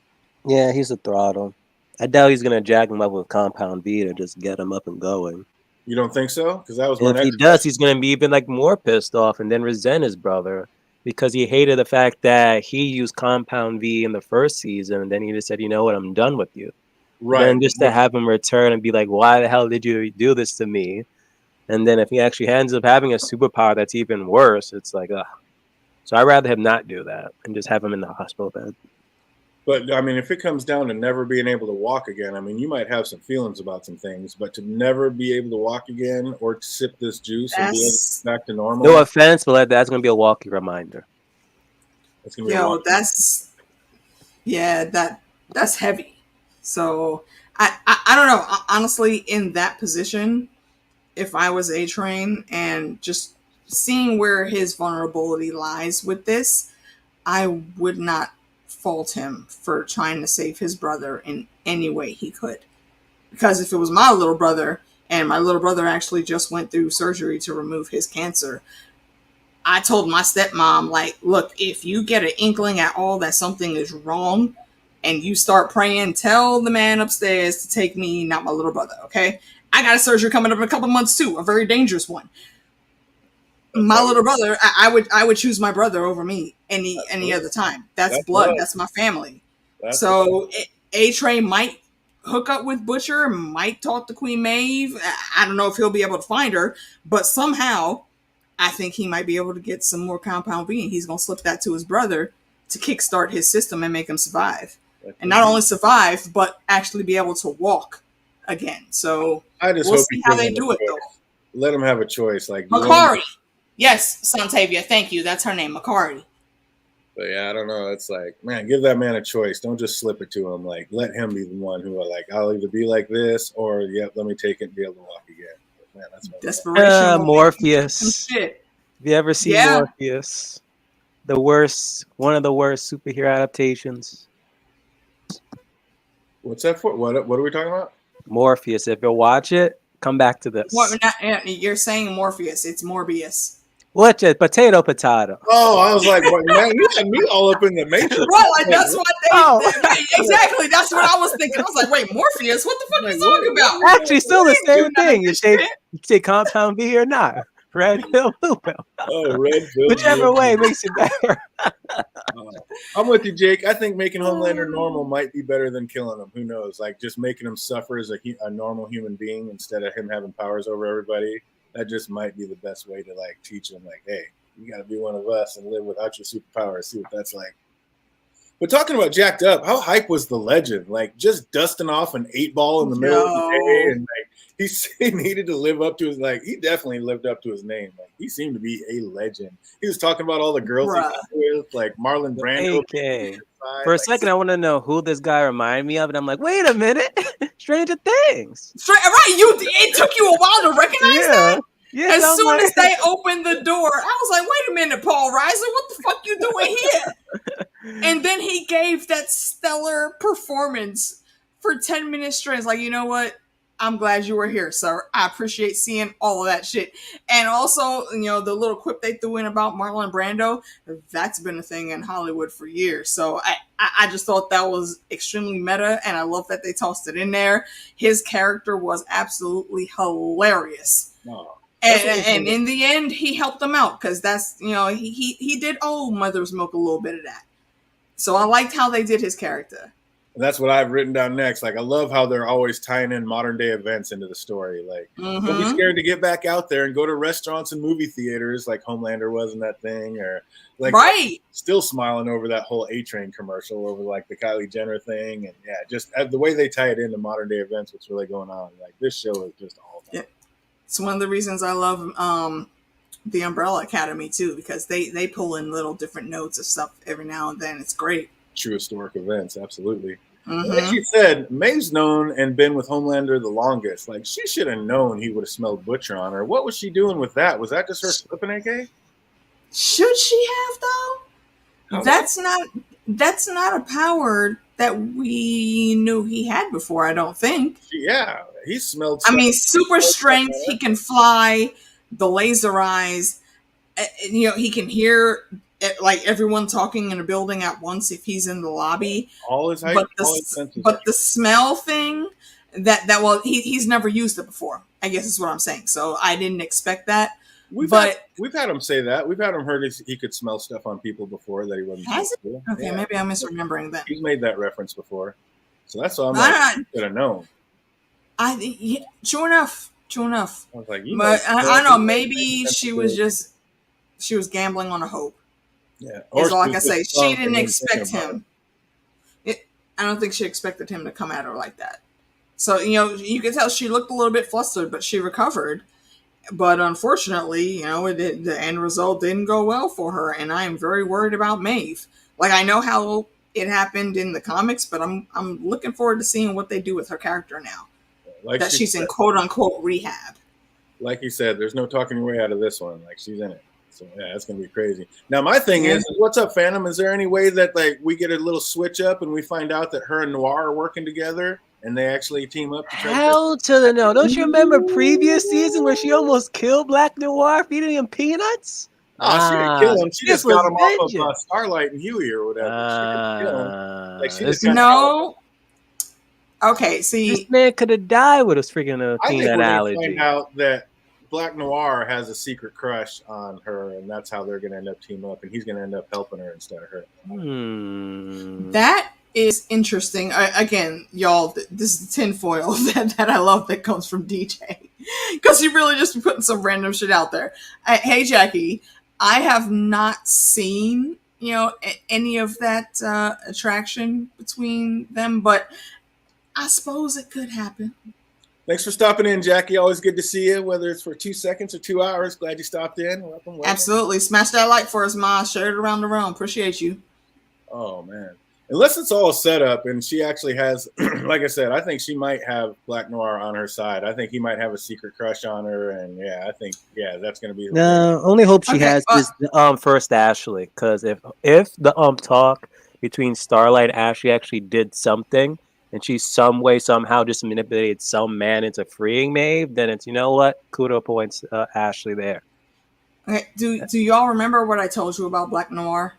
Yeah, he's a throttle. I doubt he's going to jack him up with Compound V to just get him up and going. You don't think so? Because that was And my if he next does, question. he's going to be even like more pissed off and then resent his brother because he hated the fact that he used Compound V in the first season, and then he just said, "You know what? I'm done with you." But Right. then just to have him return and be like, "Why the hell did you do this to me?" And then if he actually ends up having a superpower that's even worse, it's like, ugh. So I'd rather him not do that and just have him in the hospital bed. But I mean, if it comes down to never being able to walk again, I mean, you might have some feelings about some things, but to never be able to walk again or to sip this juice and be able to That's get back to No normal, offense, but that's going to be a walking reminder. it's gonna be a walk. that's that's heavy. So I don't know. Honestly, in that position, if I was A-Train and just seeing where his vulnerability lies with this, I would not fault him for trying to save his brother in any way he could. Because if it was my little brother and my little brother actually just went through surgery to remove his cancer, I told my stepmom, like, look, if you get an inkling at all that something is wrong and you start praying, tell the man upstairs to take me, not my little brother, okay? I got a surgery coming up in a couple months too, a very dangerous one. My little brother, I would choose my brother over me any other time. That's blood. love. That's my family. That's So A-Train might hook up with Butcher, might talk to Queen Maeve. I don't know if he'll be able to find her, but somehow I think he might be able to get some more Compound V, and he's going to slip that to his brother to kickstart his system and make him survive. And not only survive, but actually be able to walk again. So I just we'll hope see he how gives they him a do it, choice. though. Let him have a choice. Like Makari. Yes, Santavia. Thank you. That's her name, Makari. But yeah, I don't know. It's like, man, give that man a choice. Don't just slip it to him. Like, let him be the one who, like, I'll either be like this or, yep, let me take it and be able to walk again. But, man, that's what Desperation will make you do some Morpheus. shit. Have you ever seen Yeah. Morpheus? One of the worst superhero adaptations. What's that for? What are we talking about? Morpheus. If you watch it, come back to this. You're saying Morpheus. It's Morbius. Watch it. Potato. Oh, I was like, man, you had me all up in the Matrix. Right, like that's what exactly. That's what I was thinking. I was like, wait, Morpheus? What the fuck are you talking about? Actually, still the same thing. You shit. take Compound V or not. Red pill, blue pill. Oh, red pill. Whichever way makes it better. I'm with you, Jake. I think making Homelander normal might be better than killing him. Who knows? Like, just making him suffer as a normal human being instead of him having powers over everybody. That just might be the best way to, like, teach him, like, hey, you got to be one of us and live without your superpowers. See what that's like. But talking about jacked up, how hype was the legend? Like, just dusting off an 8-ball in the middle of the day, and like he needed to live up to his, like, he definitely lived up to his name. Like, he seemed to be a legend. He was talking about all the girls he was with, like Marlon Brando. Okay. For a second, I want to know who this guy reminded me of, and I'm like, wait a minute, Stranger Things. Right, it took you a while to recognize that. Yeah, as soon as they opened the door, I was like, wait a minute, Paul Reiser, what the fuck you doing here? And then he gave that stellar performance for 10 minutes straight. It's like, you know what? I'm glad you were here, sir. I appreciate seeing all of that shit. And also, you know, the little quip they threw in about Marlon Brando, that's been a thing in Hollywood for years. So I just thought that was extremely meta, and I love that they tossed it in there. His character was absolutely hilarious. Oh. And in the end, he helped them out because that's, you know, he did owe Mother's Milk a little bit of that. So I liked how they did his character. And that's what I've written down next. Like, I love how they're always tying in modern day events into the story. Like, don't be scared to get back out there and go to restaurants and movie theaters like Homelander was in that thing, or like still smiling over that whole A-Train commercial over like the Kylie Jenner thing. And yeah, just the way they tie it into modern day events, what's really going on. Like, this show is just all time. Yeah. It's one of the reasons I love the Umbrella Academy too, because they pull in little different notes of stuff every now and then. It's great. True historic events, absolutely. Like she said, Maeve's known and been with Homelander the longest. Like, she should have known he would have smelled Butcher on her. What was she doing with that? Was that just her slipping AK? Should she have though? That's not a power that we knew he had before. I don't think. Yeah, he smelled. I mean, super strength. He can fly. The laser eyes. You know, he can hear like everyone talking in a building at once if he's in the lobby. All his height, but the smell thing that well, he's never used it before. I guess is what I'm saying. So I didn't expect that. We've had him say that. We've had him heard he could smell stuff on people before that he wasn't has supposed it? to. Okay, maybe I'm misremembering that. He's made that reference before, so that's why I'm like, you could have known. True enough. I was like, but I don't know. Maybe she was gambling on a hope. Yeah, is all I can say. She didn't expect him. I don't think she expected him to come at her like that. So, you can tell she looked a little bit flustered, but she recovered. But unfortunately, the end result didn't go well for her, and I am very worried about Maeve. Like, I know how it happened in the comics, but I'm looking forward to seeing what they do with her character now. Like that she's in quote unquote rehab. Like you said, there's no talking your way out of this one. Like, she's in it. So yeah, it's gonna be crazy. Now my thing is, what's up, Phantom? Is there any way that like we get a little switch up and we find out that her and Noir are working together and they actually team up? Hell to the no! Don't you remember previous season where she almost killed Black Noir feeding him peanuts? Oh, she didn't kill him. She just got him off of Starlight and Huey or whatever. She didn't kill him. Like, she just no. Okay, see, this man could have died with his freaking peanut allergy. I think we're gonna find out that Black Noir has a secret crush on her, and that's how they're going to end up teaming up, and he's going to end up helping her instead of her. That is interesting. Again, y'all, this is the tinfoil that I love that comes from DJ, because he really just putting some random shit out there. Hey, Jackie, I have not seen any of that attraction between them, but I suppose it could happen. Thanks for stopping in, Jackie. Always good to see you, whether it's for 2 seconds or 2 hours. Glad you stopped in. Welcome. Absolutely. Smash that like for us, Ma. Share it around the room. Appreciate you. Oh, man. Unless it's all set up and she actually has, like I said, I think she might have Black Noir on her side. I think he might have a secret crush on her. And I think, that's going to be. No, only hope she has is first Ashley. Because if the talk between Starlight and Ashley actually did something, and she some way, somehow just manipulated some man into freeing Maeve, then it's, kudo points Ashley there. Okay, do y'all remember what I told you about Black Noir?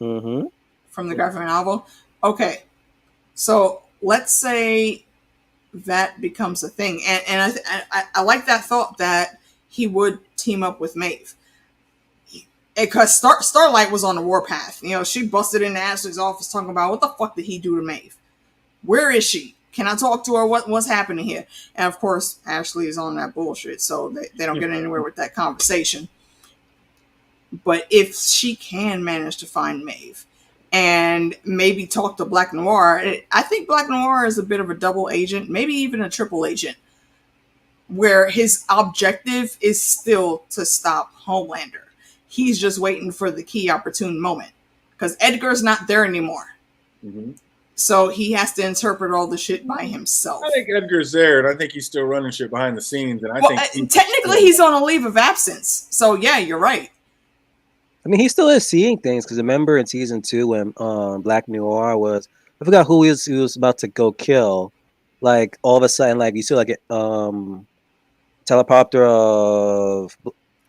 Mm-hmm. From the graphic novel? Okay, so let's say that becomes a thing. And I like that thought that he would team up with Maeve. Because Starlight was on the warpath. She busted into Ashley's office talking about, what the fuck did he do to Maeve? Where is she? Can I talk to her? What's happening here? And of course, Ashley is on that bullshit, so they don't get anywhere with that conversation. But if she can manage to find Maeve and maybe talk to Black Noir, I think Black Noir is a bit of a double agent, maybe even a triple agent, where his objective is still to stop Homelander. He's just waiting for the key opportune moment because Edgar's not there anymore. Mm-hmm. So he has to interpret all the shit by himself. I think Edgar's there, and I think he's still running shit behind the scenes. And I think technically he's on a leave of absence. So yeah, you're right. I mean, he still is seeing things because remember in season 2 when Black Noir was, I forgot who he was about to go kill. Like all of a sudden, like you see like teleporter of.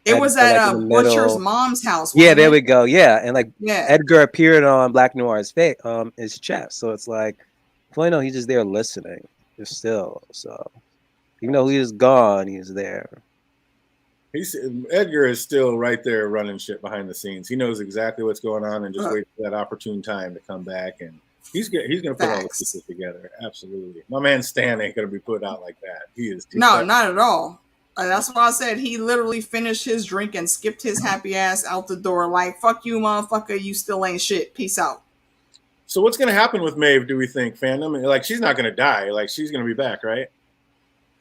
It was at Butcher's mom's house. Yeah, there we go. Yeah, and Edgar appeared on Black Noir's face, his chest. So it's like, well, he's just there listening. Just still, so even though he is gone, he's there. Edgar is still right there running shit behind the scenes. He knows exactly what's going on and just wait for that opportune time to come back. And he's going to put all the pieces together. Absolutely, my man Stan ain't going to be put out like that. He is. No, not at all. That's why I said he literally finished his drink and skipped his happy ass out the door like, fuck you, motherfucker, you still ain't shit. Peace out. So what's going to happen with Maeve, do we think, fandom? Like, she's not going to die. Like, she's going to be back, right?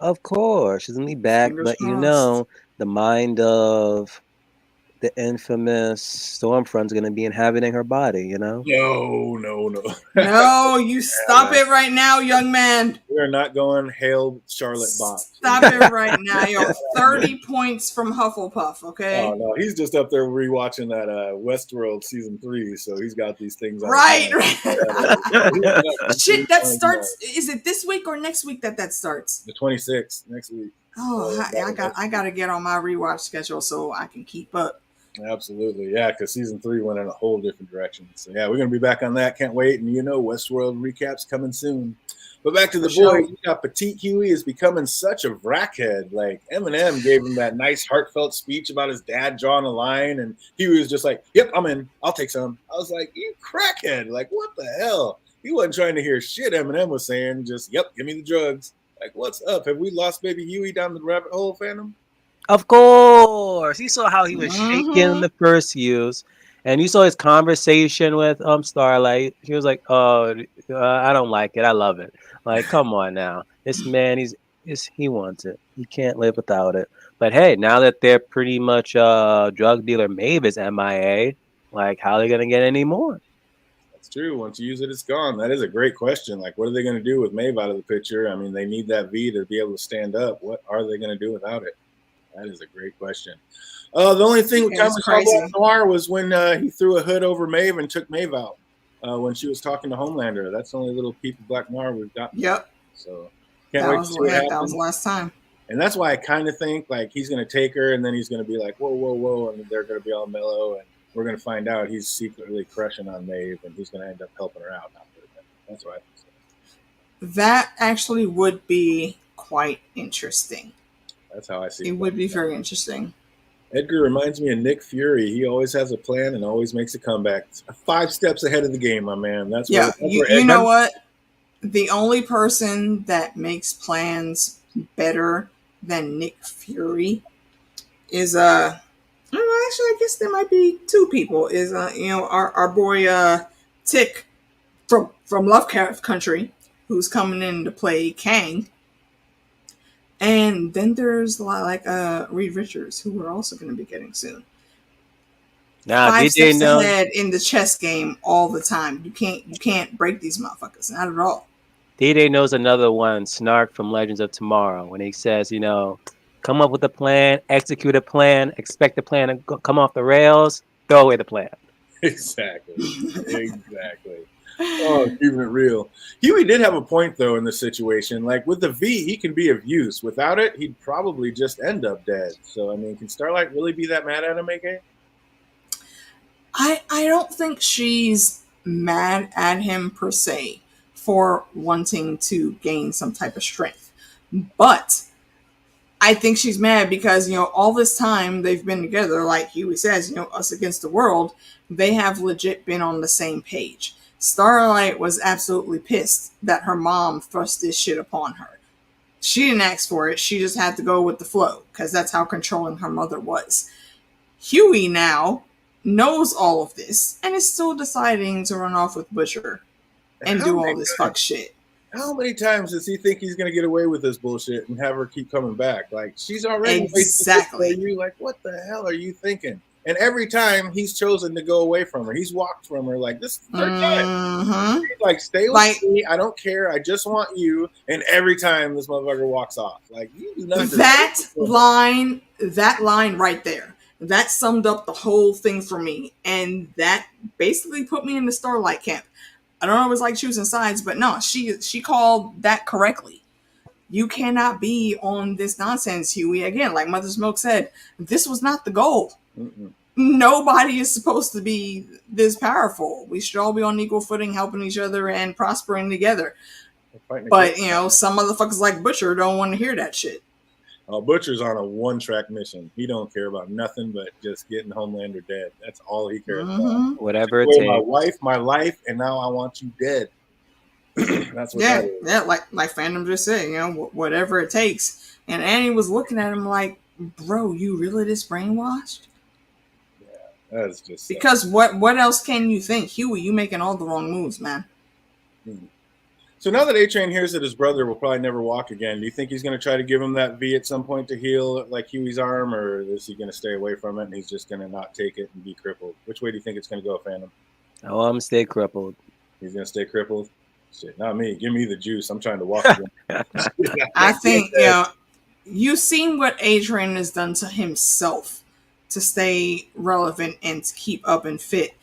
Of course. She's going to be back. Fingers crossed. The mind of the infamous Stormfront's going to be inhabiting her body, No. No, you stop it right now, young man. We are not going hail Charlotte Box. Stop it right now. You're 30 points from Hufflepuff, okay? Oh, no. He's just up there rewatching that Westworld season 3, so he's got these things on. Right. Shit, that starts, is it this week or next week that starts? The 26th, next week. Oh, I got to get on my rewatch schedule so I can keep up. Absolutely, yeah, because season 3 went in a whole different direction. So yeah, we're gonna be back on that. Can't wait. And Westworld recaps coming soon. But back to For the boys, sure. we got Petite Huey is becoming such a wrackhead. Like Eminem gave him that nice heartfelt speech about his dad drawing a line, and Huey was just like, "Yep, I'm in. I'll take some." I was like, "You crackhead! Like what the hell?" He wasn't trying to hear shit Eminem was saying. Just, "Yep, give me the drugs." Like, what's up? Have we lost baby Huey down the rabbit hole, Phantom? Of course, you saw how he was shaking in Mm-hmm. the first use, and you saw his conversation with Starlight. He was like, "Oh, I don't like it. I love it." Like, come on now, this man, he wants it. He can't live without it. But hey, now that they're pretty much drug dealer Maeve is MIA, like, how are they gonna get any more? That's true. Once you use it, it's gone. That is a great question. Like, what are they going to do with Maeve out of the picture? I mean, they need that V to be able to stand up. What are they going to do without it? That is a great question. The only thing time It's we saw Black crazy. Noir was when he threw a hood over Maeve and took Maeve out when she was talking to Homelander. That's the only little peep of Black Noir we've gotten. Yep. So can't wait to see what That was happens. the last time. And that's why I kind of think like he's going to take her and then he's going to be like, whoa, whoa, whoa. And they're going to be all mellow. And we're going to find out he's secretly crushing on Maeve and he's going to end up helping her out. That's what I think. That actually would be quite interesting. That's how I see it. it. Would be very interesting. Edgar reminds me of Nick Fury. He always has a plan and always makes a comeback. 5 steps ahead of the game, my man. That's Yeah, where you know what? The only person that makes plans better than Nick Fury is well, actually I guess there might be 2 people. Is our boy Tick from Lovecraft Country, who's coming in to play Kang. And then there's like Reed Richards, who we're also going to be getting soon. Now, 5 did they steps know? ahead in the chess game all the time. You can't break these motherfuckers, not at all. D-Day knows another one, Snark from Legends of Tomorrow, when he says, come up with a plan, execute a plan, expect the plan to come off the rails, throw away the plan. Exactly. Oh, keeping it real. Huey did have a point though in this situation. Like with the V, he can be of use. Without it, he'd probably just end up dead. So I mean, can Starlight really be that mad at him, AK? I don't think she's mad at him per se for wanting to gain some type of strength. But I think she's mad because, all this time they've been together, like Huey says, us against the world, they have legit been on the same page. Starlight was absolutely pissed that her mom thrust this shit upon her. She didn't ask for it. She just had to go with the flow because that's how controlling her mother was. Huey now knows all of this and is still deciding to run off with Butcher and do all this fuck shit. How many times does he think he's going to get away with this bullshit and have her keep coming back? Like, she's already exactly. you. Like, what the hell are you thinking? And every time he's chosen to go away from her, he's walked from her. Like, this is the third time. He's like, stay with me. I don't care. I just want you. And every time this motherfucker walks off, like, you do not. That line right there, that summed up the whole thing for me. And that basically put me in the Starlight camp. I don't always like choosing sides, but no, she called that correctly. You cannot be on this nonsense, Huey. Again, like Mother Smoke said, this was not the goal. Mm-mm. Nobody is supposed to be this powerful. We should all be on equal footing, helping each other and prospering together. But, some motherfuckers like Butcher don't want to hear that shit. Butcher's on a one-track mission. He don't care about nothing but just getting Homelander dead. That's all he cares about. Whatever it takes. My wife, my life, and now I want you dead. That's what that is. Yeah, like Phantom just said, whatever it takes. And Annie was looking at him like, bro, you really this brainwashed? Yeah, that's just because what else can you think? Huey, you making all the wrong moves, man. So now that A-Train hears that his brother will probably never walk again, do you think he's going to try to give him that V at some point to heal like Huey's arm, or is he going to stay away from it and he's just going to not take it and be crippled? Which way do you think it's going to go, Phantom? Oh, I'm going to stay crippled. He's going to stay crippled? Shit, not me. Give me the juice. I'm trying to walk again. I think, you've seen what A-Train has done to himself to stay relevant and to keep up and fit.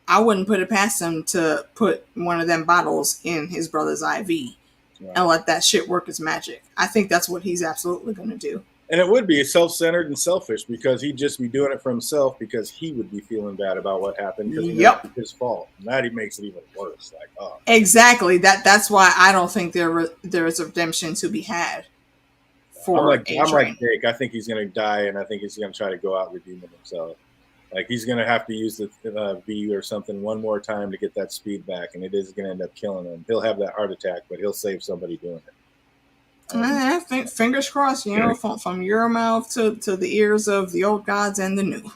I wouldn't put it past him to put one of them bottles in his brother's IV and let that shit work its magic. I think that's what he's absolutely going to do. And it would be self-centered and selfish because he'd just be doing it for himself because he would be feeling bad about what happened because Yep. it's his fault. And that he makes it even worse. Like, oh. Exactly. That's why I don't think there is a redemption to be had for I'm like A-Train. Jake. I think he's going to die, and I think he's going to try to go out redeeming himself. Like he's going to have to use the V or something one more time to get that speed back, and it is going to end up killing him. He'll have that heart attack, but he'll save somebody doing it. I think fingers crossed, from your mouth to the ears of the old gods and the new.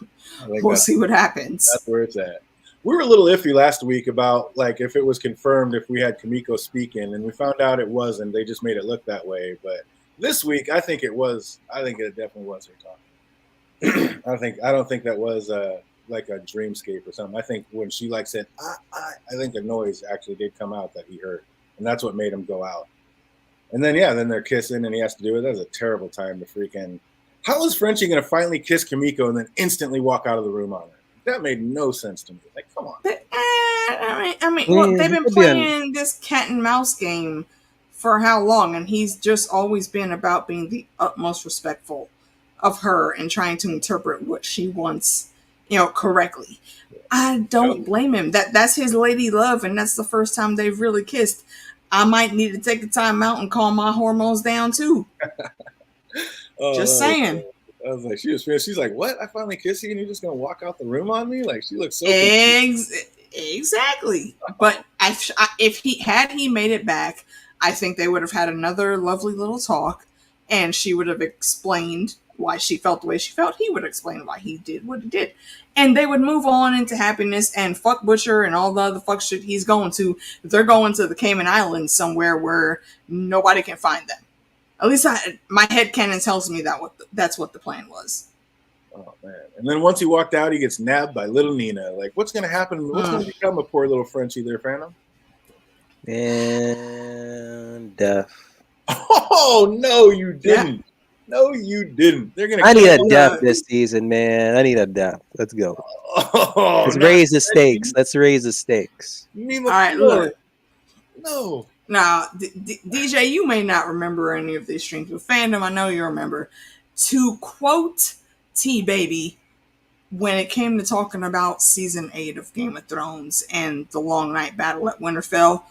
We'll see what happens. That's where it's at. We were a little iffy last week about like if it was confirmed if we had Kimiko speaking, and we found out it wasn't. They just made it look that way. But this week, I think it was. I think it definitely was her talking. I don't think that was like a dreamscape or something. I think when she like said, I think the noise actually did come out that he heard, and that's what made him go out. And then then they're kissing, and he has to do it. That was a terrible time to freaking. How is Frenchie going to finally kiss Kimiko and then instantly walk out of the room on her? That made no sense to me. Like, come on. Look, they've been playing this cat and mouse game for how long? And he's just always been about being the utmost respectful of her and trying to interpret what she wants, correctly. I don't blame him. That's his lady love, and that's the first time they've really kissed. I might need to take the time out and calm my hormones down too. Just saying. I was like, she's like, what? I finally kissed you and you're just going to walk out the room on me? Like, she looks so Exactly. But if he made it back, I think they would have had another lovely little talk, and she would have explained why she felt the way she felt. He would explain why he did what he did. And they would move on into happiness, and fuck Butcher and all the other fuck shit he's going to. They're going to the Cayman Islands somewhere where nobody can find them. At least my headcanon tells me that's what the plan was. Oh, man. And then once he walked out, he gets nabbed by little Nina. Like, what's going to happen? What's going to become of poor little Frenchie there, Phantom? And death. Oh, no, you didn't. Yeah. No, you didn't. They're gonna. I need a death this season, man. I need a death. Let's go. Let's raise the stakes. Let's raise the stakes. All right, look. No. Now, DJ, you may not remember any of these streams, but Fandom, I know you remember. To quote T-Baby, when it came to talking about Season 8 of Game of Thrones and the Long Night Battle at Winterfell,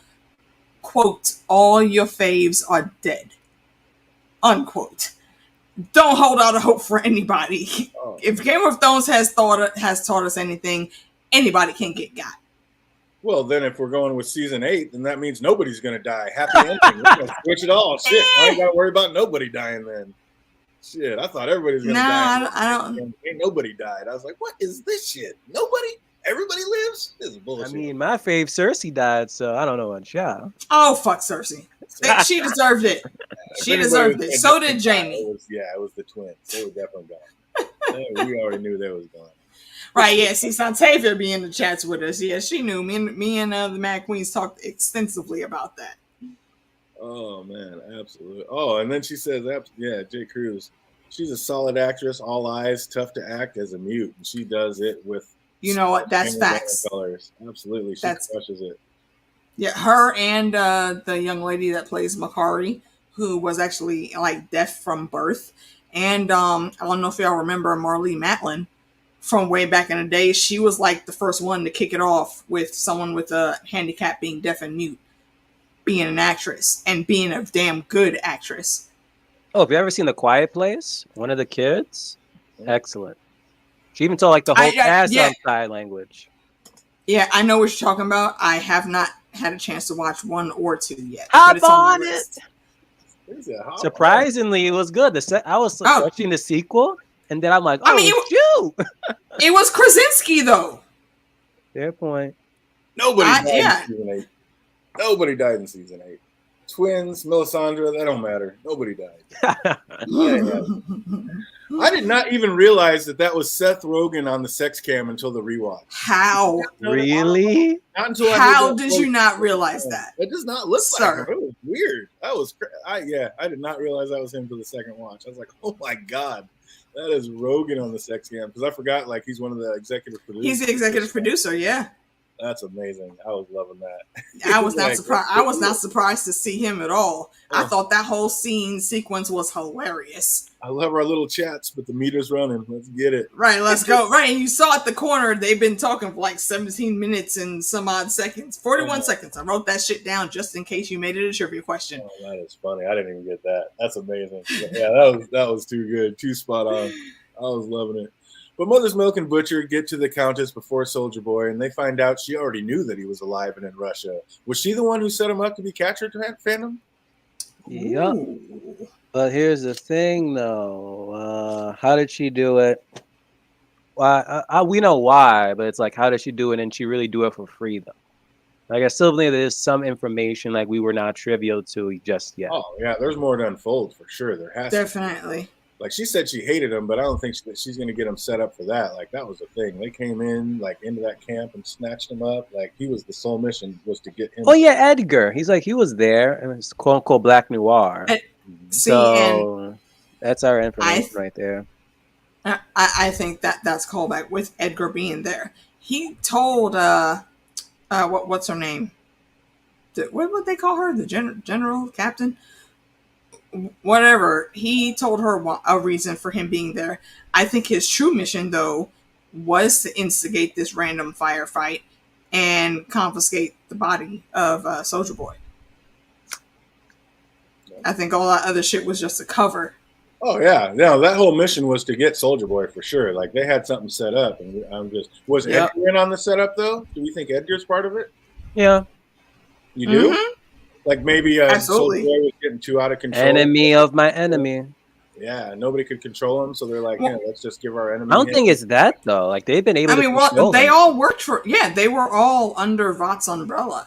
quote, all your faves are dead. Unquote. Don't hold out a hope for anybody. Oh. If Game of Thrones has taught us anything, anybody can get got. Well, then if we're going with Season 8, then that means nobody's going to die. Happy ending. We're going to switch it all. Shit, I ain't got to worry about nobody dying then. Shit, I thought everybody's going to die. No, I don't. Ain't nobody died. I was like, what is this shit? Nobody? Everybody lives? This is bullshit. I mean, my fave Cersei died, so I don't know what shot. Oh, fuck Cersei. She deserved it. She deserved it. So did Jamie. It was the twins. They were definitely gone. We already knew they was gone. Right, yeah. See, Santavia be in the chats with us. Yeah, she knew. Me and the Mad Queens talked extensively about that. Oh, man, absolutely. Oh, and then she says, J. Cruz, she's a solid actress, all eyes, tough to act as a mute. And she does it with... You know what? That's facts. Colors. Absolutely. She crushes it. Yeah, her and the young lady that plays Makari, who was actually like deaf from birth. And I don't know if y'all remember Marlee Matlin from way back in the day. She was like the first one to kick it off with someone with a handicap being deaf and mute, being an actress and being a damn good actress. Oh, have you ever seen The Quiet Place? One of the kids? Excellent. She even told like the whole cast on sign language. Yeah, I know what you're talking about. I have not had a chance to watch 1 or 2 yet. Hop on it. Surprisingly, it was good. I was watching the sequel, and then I'm like, shoot. It was Krasinski, though. Fair point. Nobody died in Season 8. Nobody died in Season 8. Twins, Melisandre, that don't matter. Nobody died. I did not even realize that was Seth Rogen on the sex cam until the rewatch. How? Really? Not until How did you not realize that? It does not look like him. It was weird. I did not realize that was him for the second watch. I was like, oh my God, that is Rogen on the sex cam. Because I forgot, like, he's one of the executive producers. He's the executive producer, yeah. That's amazing. I was loving that. I was not Like, surprised. I was not surprised to see him at all. I oh, thought that whole sequence was hilarious. I love our little chats, but the meter's running. Let's get it. Right, let's go. Right, and you saw at the corner they've been talking for like 17 minutes and some odd seconds. 41 seconds. I wrote that shit down just in case you made it a trivia question. Oh, that is funny. I didn't even get that. That's amazing. Yeah, that was too good. Too spot on. I was loving it. But Mother's Milk and Butcher get to the Countess before Soldier Boy, and they find out she already knew that he was alive and in Russia. Was she the one who set him up to be captured to Phantom? Yep. Ooh. But here's the thing, though. How did she do it? Why? We know why, but it's like, how did she do it? And she really do it for free, though. Like, I still believe there's some information like we were not trivial to just yet. Oh yeah, there's more to unfold for sure. There has Definitely. To be. Like she said, she hated him, but I don't think she's going to get him set up for that. Like that was the thing. They came in like into that camp and snatched him up. Like he was the sole mission was to get him. Oh yeah, Edgar. He's like he was there, and it's quote unquote Black Noir. So that's our information right there. I think that's callback with Edgar being there. He told what's her name? What would they call her? The general captain? Whatever. He told her a reason for him being there. I think his true mission, though, was to instigate this random firefight and confiscate the body of Soldier Boy. I think all that other shit was just a cover. Oh yeah, no, that whole mission was to get Soldier Boy for sure. Like they had something set up, and was Edgar in on the setup though? Do we think Edgar's part of it? Yeah, you do. Mm-hmm. Like maybe Soldier Boy was getting too out of control. Enemy of my enemy. Yeah, nobody could control him, so they're like, yeah, let's just give our enemy. I don't think it's that though. Like they've been able. Well, they all worked for. Yeah, they were all under Vought's umbrella.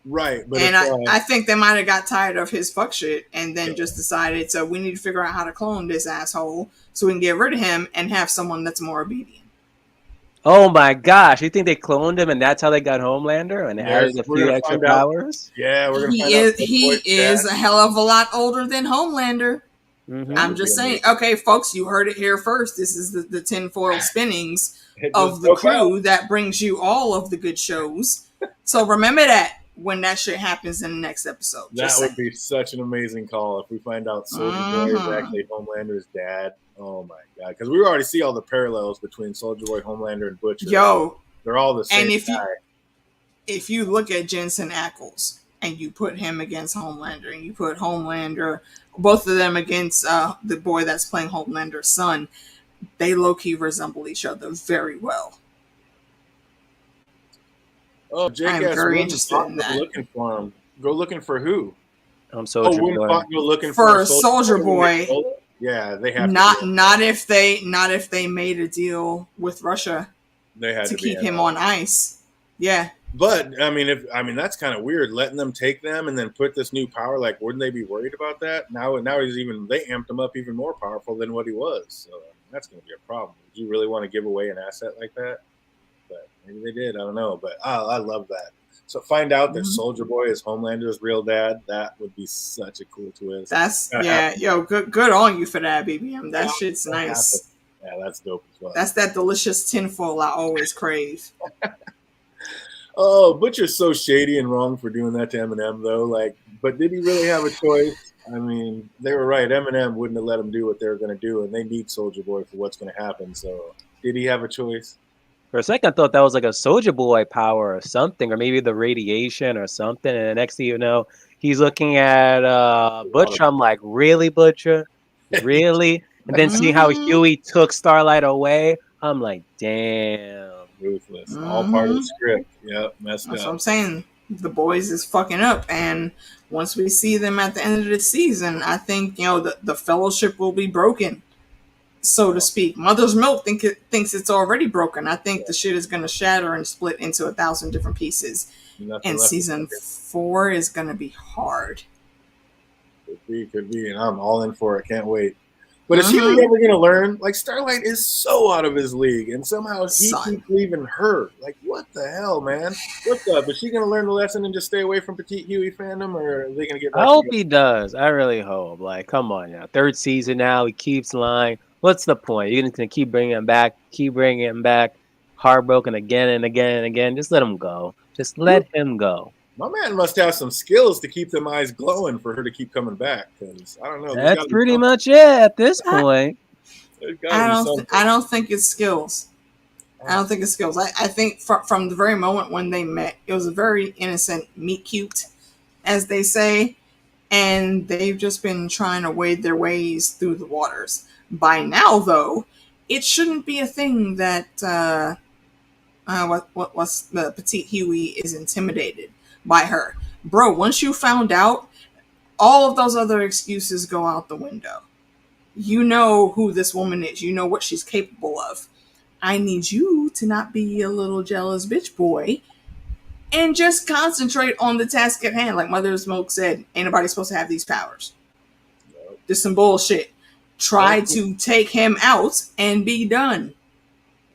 Right, but and I think they might have got tired of his fuck shit and then just decided, so we need to figure out how to clone this asshole so we can get rid of him and have someone that's more obedient. Oh my gosh! You think they cloned him and that's how they got Homelander and added a few extra powers? Yeah, we're gonna. He is a hell of a lot older than Homelander. Mm-hmm. I'm just saying. Okay, folks, you heard it here first. This is the tinfoil spinnings of the crew that brings you all of the good shows. So remember that when that shit happens in the next episode. That would be such an amazing call if we find out Soldier Boy is actually Homelander's dad. Oh my god! Because we already see all the parallels between Soldier Boy, Homelander, and Butcher. Yo, they're all the same. And if you look at Jensen Ackles and you put him against Homelander, and you put Homelander, both of them against the boy that's playing Homelander's son, they low-key resemble each other very well. Oh, Jake I'm very interested in that. Looking for him. Go looking for who? Soldier Boy. Go looking for Soldier Boy. Yeah, they have not if they made a deal with Russia. They had to keep him on ice. Yeah. But that's kind of weird, letting them take them and then put this new power. Like, wouldn't they be worried about that? Now they amped him up even more powerful than what he was. So that's going to be a problem. Would you really want to give away an asset like that? But maybe they did. I don't know. But I love that. So find out that Soldier Boy is Homelander's real dad. That would be such a cool twist. Good on you for that, BBM. That shit's nice. Yeah, that's dope as well. That's that delicious tinfoil I always crave. Oh, Butcher's so shady and wrong for doing that to Eminem, though. Like, but did he really have a choice? I mean, they were right. Eminem wouldn't have let him do what they were going to do, and they need Soldier Boy for what's going to happen. So, did he have a choice? For a second, I thought that was like a Soldier Boy power or something, or maybe the radiation or something. And the next thing you know, he's looking at Butcher. I'm like, really, Butcher? Really? And then seeing how Huey took Starlight away, I'm like, damn. Ruthless. All part of the script. Yep, messed up. That's what I'm saying. The boys is fucking up. And once we see them at the end of the season, I think, the fellowship will be broken. So to speak. Mother's Milk thinks it's already broken. I think the shit is going to shatter and split into 1,000 different pieces. And season 4 is going to be hard. Could be. And I'm all in for it. Can't wait. But is he ever going to learn? Like, Starlight is so out of his league. And somehow he keeps leaving her. Like, what the hell, man? What's up? Is she going to learn the lesson and just stay away from Petite Huey fandom? Or are they going to get back I hope he does. I really hope. Like, come on now. 3rd season now. He keeps lying. What's the point? You're going to keep bringing him back, heartbroken again and again and again. Just let him go. Just let him go. My man must have some skills to keep them eyes glowing for her to keep coming back. Because I don't know, there's got That's to be pretty something. much it at this point. There's got to be something. I don't think it's skills. I don't think it's skills. I think from the very moment when they met, it was a very innocent meet cute, as they say, and they've just been trying to wade their ways through the waters. By now, though, it shouldn't be a thing that what's the petite Huey is intimidated by her, bro. Once you found out, all of those other excuses go out the window. You know who this woman is. You know what she's capable of. I need you to not be a little jealous bitch boy and just concentrate on the task at hand. Like Mother of Smoke said, ain't nobody supposed to have these powers. Just some bullshit. Try to take him out and be done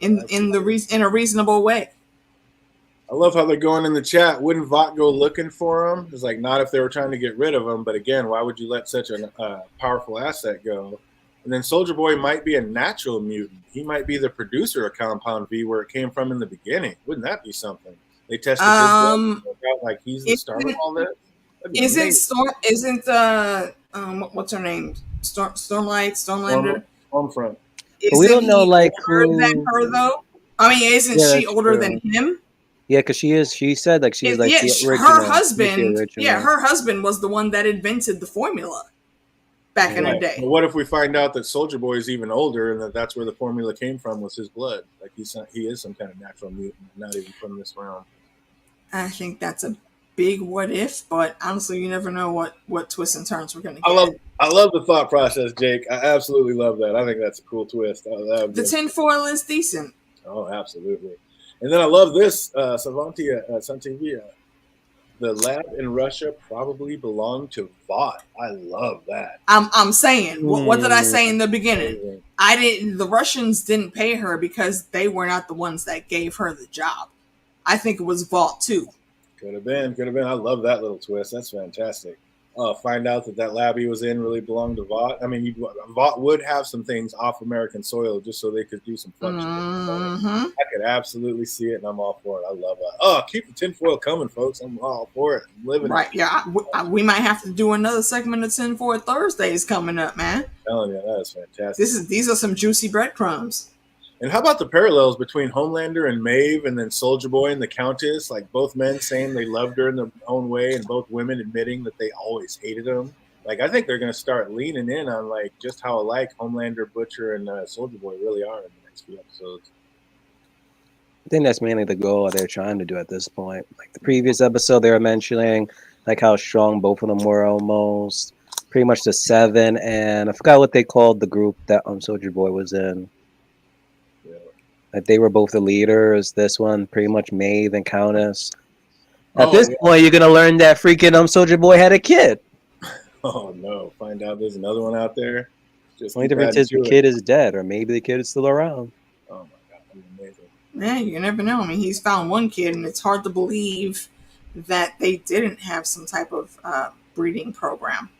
in a reasonable way. I love how they're going in the chat. Wouldn't Vought go looking for him? It's like, not if they were trying to get rid of him. But again, why would you let such a powerful asset go? And then Soldier Boy might be a natural mutant. He might be the producer of Compound V, where it came from in the beginning. Wouldn't that be something? They tested his blood, like he's the star of all this. What's her name? Stormlander. Homefront. But we don't know like older than her though. I mean, isn't she older than him? Yeah, because she is. She said like she's like the original. Her husband. Yeah, her husband was the one that invented the formula back in the day. But what if we find out that Soldier Boy is even older and that's where the formula came from, was his blood? Like he is some kind of natural mutant, not even from this realm. I think that's a big what if, but honestly, you never know what twists and turns we're going to get. I love the thought process, Jake. I absolutely love that. I think that's a cool twist. The tinfoil is decent. Oh, absolutely. And then I love this, Santivia. The lab in Russia probably belonged to Vought. I love that. I'm saying, what did I say in the beginning? The Russians didn't pay her because they were not the ones that gave her the job. I think it was Vought too. Could have been. I love that little twist. That's fantastic. Find out that lab he was in really belonged to Vought. I mean, Vought would have some things off American soil just so they could do some fun shit. I could absolutely see it, and I'm all for it. I love it. Oh, keep the tinfoil coming, folks. I'm all for it. I'm living right. Yeah, we might have to do another segment of Tinfoil Thursdays coming up, man. I'm telling you, that is fantastic. These are some juicy breadcrumbs. And how about the parallels between Homelander and Maeve, and then Soldier Boy and the Countess? Like both men saying they loved her in their own way, and both women admitting that they always hated him. Like I think they're going to start leaning in on like just how alike Homelander, Butcher, and Soldier Boy really are in the next few episodes. I think that's mainly the goal they're trying to do at this point. Like the previous episode, they were mentioning like how strong both of them were, almost pretty much the 7, and I forgot what they called the group that Soldier Boy was in. Like they were both the leaders. This one, pretty much Maeve and Countess. At this point, you're gonna learn that freaking Soldier Boy had a kid. Oh no! Find out there's another one out there. Just only difference is the kid is dead, or maybe the kid is still around. Oh my god, that's amazing. Yeah, you never know. I mean, he's found one kid, and it's hard to believe that they didn't have some type of breeding program.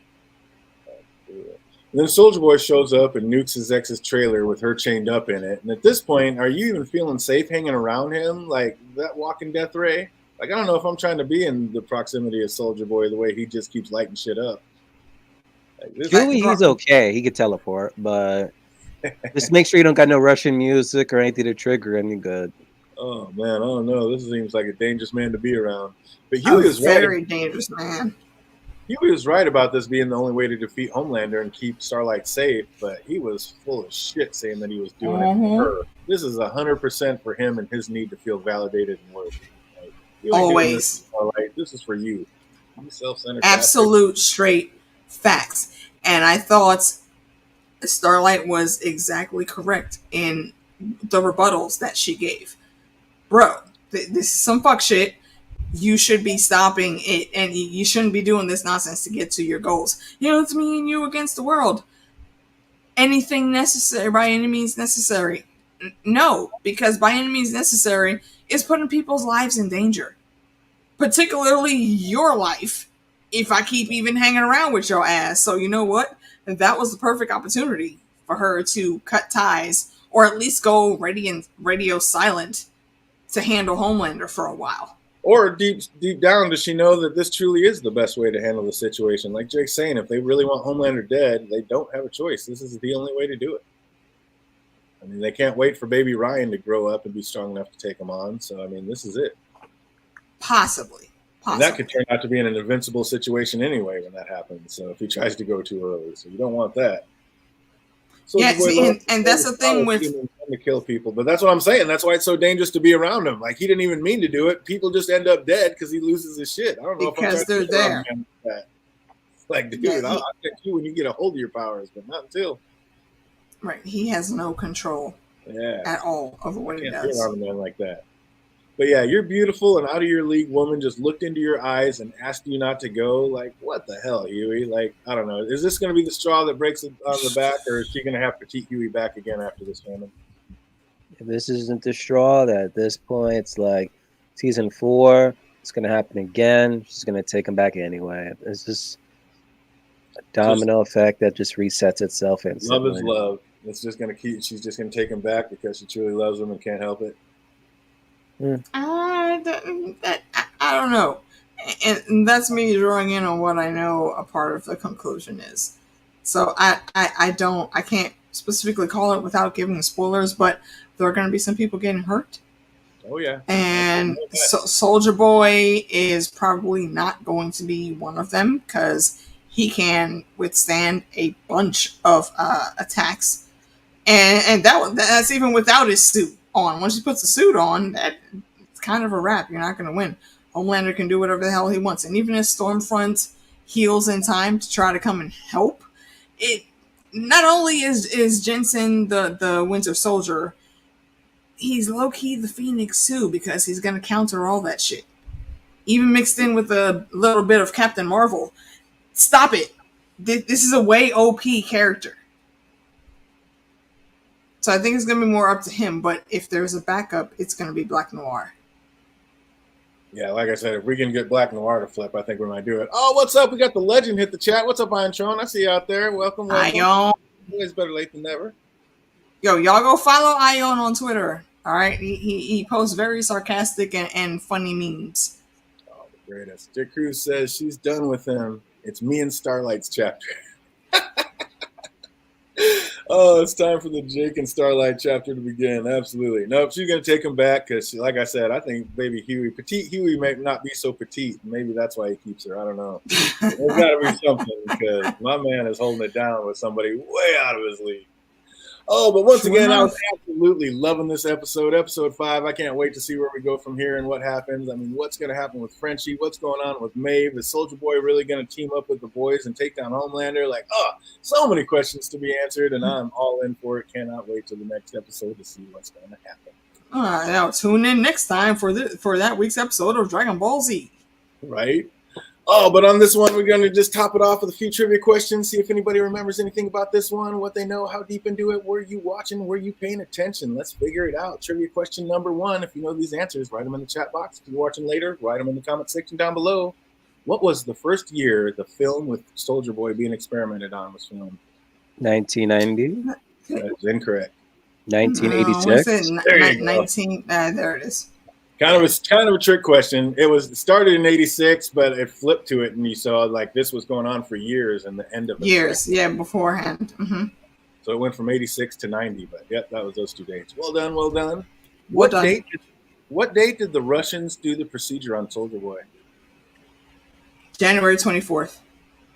And then Soldier Boy shows up and nukes his ex's trailer with her chained up in it. And at this point, are you even feeling safe hanging around him? Like that walking death ray? Like, I don't know if I'm trying to be in the proximity of Soldier Boy the way he just keeps lighting shit up. Like, he's okay. He could teleport, but just make sure you don't got no Russian music or anything to trigger him. You're good. Oh, man. I don't know. This seems like a dangerous man to be around. But Huey is very dangerous, man. Huey was right about this being the only way to defeat Homelander and keep Starlight safe, but he was full of shit saying that he was doing it for her. This is 100% for him and his need to feel validated and worthy. Like, always. This is for you. You self-centered absolute bastard. Straight facts. And I thought Starlight was exactly correct in the rebuttals that she gave. Bro, this is some fuck shit. You should be stopping it, and you shouldn't be doing this nonsense to get to your goals. You know, it's me and you against the world. Anything necessary, by any means necessary. No, because by any means necessary is putting people's lives in danger. Particularly your life, if I keep even hanging around with your ass. So you know what? That was the perfect opportunity for her to cut ties, or at least go radio silent to handle Homelander for a while. Or deep down, does she know that this truly is the best way to handle the situation? Like Jake's saying, if they really want Homelander dead, they don't have a choice. This is the only way to do it. I mean, they can't wait for baby Ryan to grow up and be strong enough to take him on. So, I mean, this is it. Possibly. And that could turn out to be an invincible situation anyway when that happens. So if he tries to go too early, so you don't want that. So yeah, see, and that's the thing with to kill people. But that's what I'm saying. That's why it's so dangerous to be around him. Like he didn't even mean to do it. People just end up dead because he loses his shit. I don't know because if I'm they're there. Like, dude, I'll get you when you get a hold of your powers, but not until. Right, he has no control. At all over what he does. Be around a man like that. But yeah, you're beautiful and out of your league woman just looked into your eyes and asked you not to go. Like, what the hell, Huey? Like, I don't know. Is this going to be the straw that breaks it on the back, or is she going to have petite Huey back again after this tournament? If this isn't the straw, that at this point, it's like season 4, it's going to happen again. She's going to take him back anyway. It's just a domino effect that just resets itself instantly. Love is love. It's just going to she's just going to take him back because she truly loves him and can't help it. I don't know, and that's me drawing in on what I know a part of the conclusion is. So I can't specifically call it without giving spoilers, but there are going to be some people getting hurt. Oh yeah, and Soldier Boy is probably not going to be one of them because he can withstand a bunch of attacks, and that's even without his suit on. Once he puts the suit on, it's kind of a wrap. You're not going to win. Homelander can do whatever the hell he wants. And even if Stormfront heals in time to try to come and help, it not only is Jensen the Winter Soldier, he's low-key the Phoenix too, because he's going to counter all that shit. Even mixed in with a little bit of Captain Marvel. Stop it. This is a way OP character. So I think it's going to be more up to him, but if there's a backup, it's going to be Black Noir. Yeah, like I said, if we can get Black Noir to flip, I think we might do it. Oh, what's up? We got the legend hit the chat. What's up, Iron Tron? I see you out there. Welcome. Ion. Always better late than never. Yo, y'all go follow Ion on Twitter. All right? He posts very sarcastic and funny memes. Oh, the greatest. Dick Cruz says she's done with him. It's me and Starlight's chapter. Oh, it's time for the Jake and Starlight chapter to begin. Absolutely. Nope, she's going to take him back because, like I said, I think baby Huey, petite Huey may not be so petite. Maybe that's why he keeps her. I don't know. There's got to be something because my man is holding it down with somebody way out of his league. Oh, but once again, I was absolutely loving this episode, episode 5. I can't wait to see where we go from here and what happens. I mean, what's going to happen with Frenchie? What's going on with Maeve? Is Soldier Boy really going to team up with the boys and take down Homelander? Like, so many questions to be answered, and I'm all in for it. Cannot wait till the next episode to see what's going to happen. All right, now tune in next time for that week's episode of Dragon Ball Z. Right? Oh, but on this one, we're going to just top it off with a few trivia questions, see if anybody remembers anything about this one, what they know, how deep into it, were you watching, were you paying attention? Let's figure it out. Trivia question number 1, if you know these answers, write them in the chat box. If you're watching later, write them in the comment section down below. What was the first year the film with Soldier Boy being experimented on was filmed? 1990? That's incorrect. 1986? There it is. Kind of a trick question. It started in 86, but it flipped to it, and you saw like this was going on for years, and the end of it. Years, yeah, beforehand. Mm-hmm. So it went from 86 to 90, but yep, that was those 2 dates. Well done, well done. What date did the Russians do the procedure on Soldier Boy? January 24th.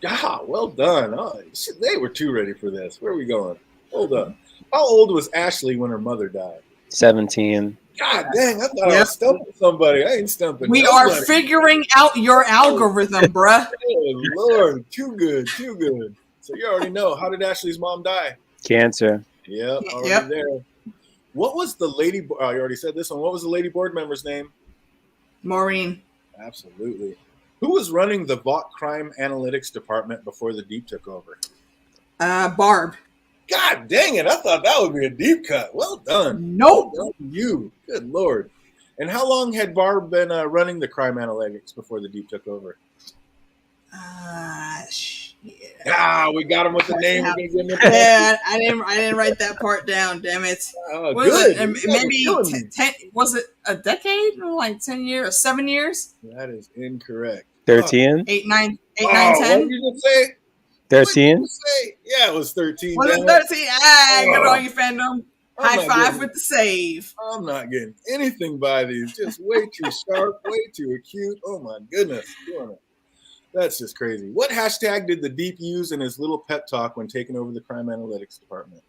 Ah, well done. Oh, shit, they were too ready for this. Where are we going? Hold up. How old was Ashley when her mother died? 17. God dang, I thought I was stumping somebody. I ain't stumping We nobody. are figuring out your algorithm, bruh. Oh, Lord, too good. So you already know. How did Ashley's mom die? Cancer. Yep, already there. What was the lady? Oh, you already said this one. What was the lady board member's name? Maureen. Absolutely. Who was running the Vought crime analytics department before the Deep took over? Barb. God dang it. I thought that would be a deep cut. Well done. Nope. Well done, you. Good Lord. And how long had Barb been running the crime analytics before the Deep took over? Shit. We got him with the name. Yeah, I didn't write that part down. Damn it. Good. Maybe 10. Was it a decade, like 10 years, 7 years. That is incorrect. 13? 8, 9, 8, Oh, 9, what 10. did you just say? 13? Say? Yeah, it was 13. Was it damn it. 13? Ah, good Oh, on you, fandom. I'm High not five getting- with the save. I'm not getting anything by these. Just way too sharp, way too acute. Oh my goodness. That's just crazy. What hashtag did the Deep use in his little pep talk when taking over the crime analytics department?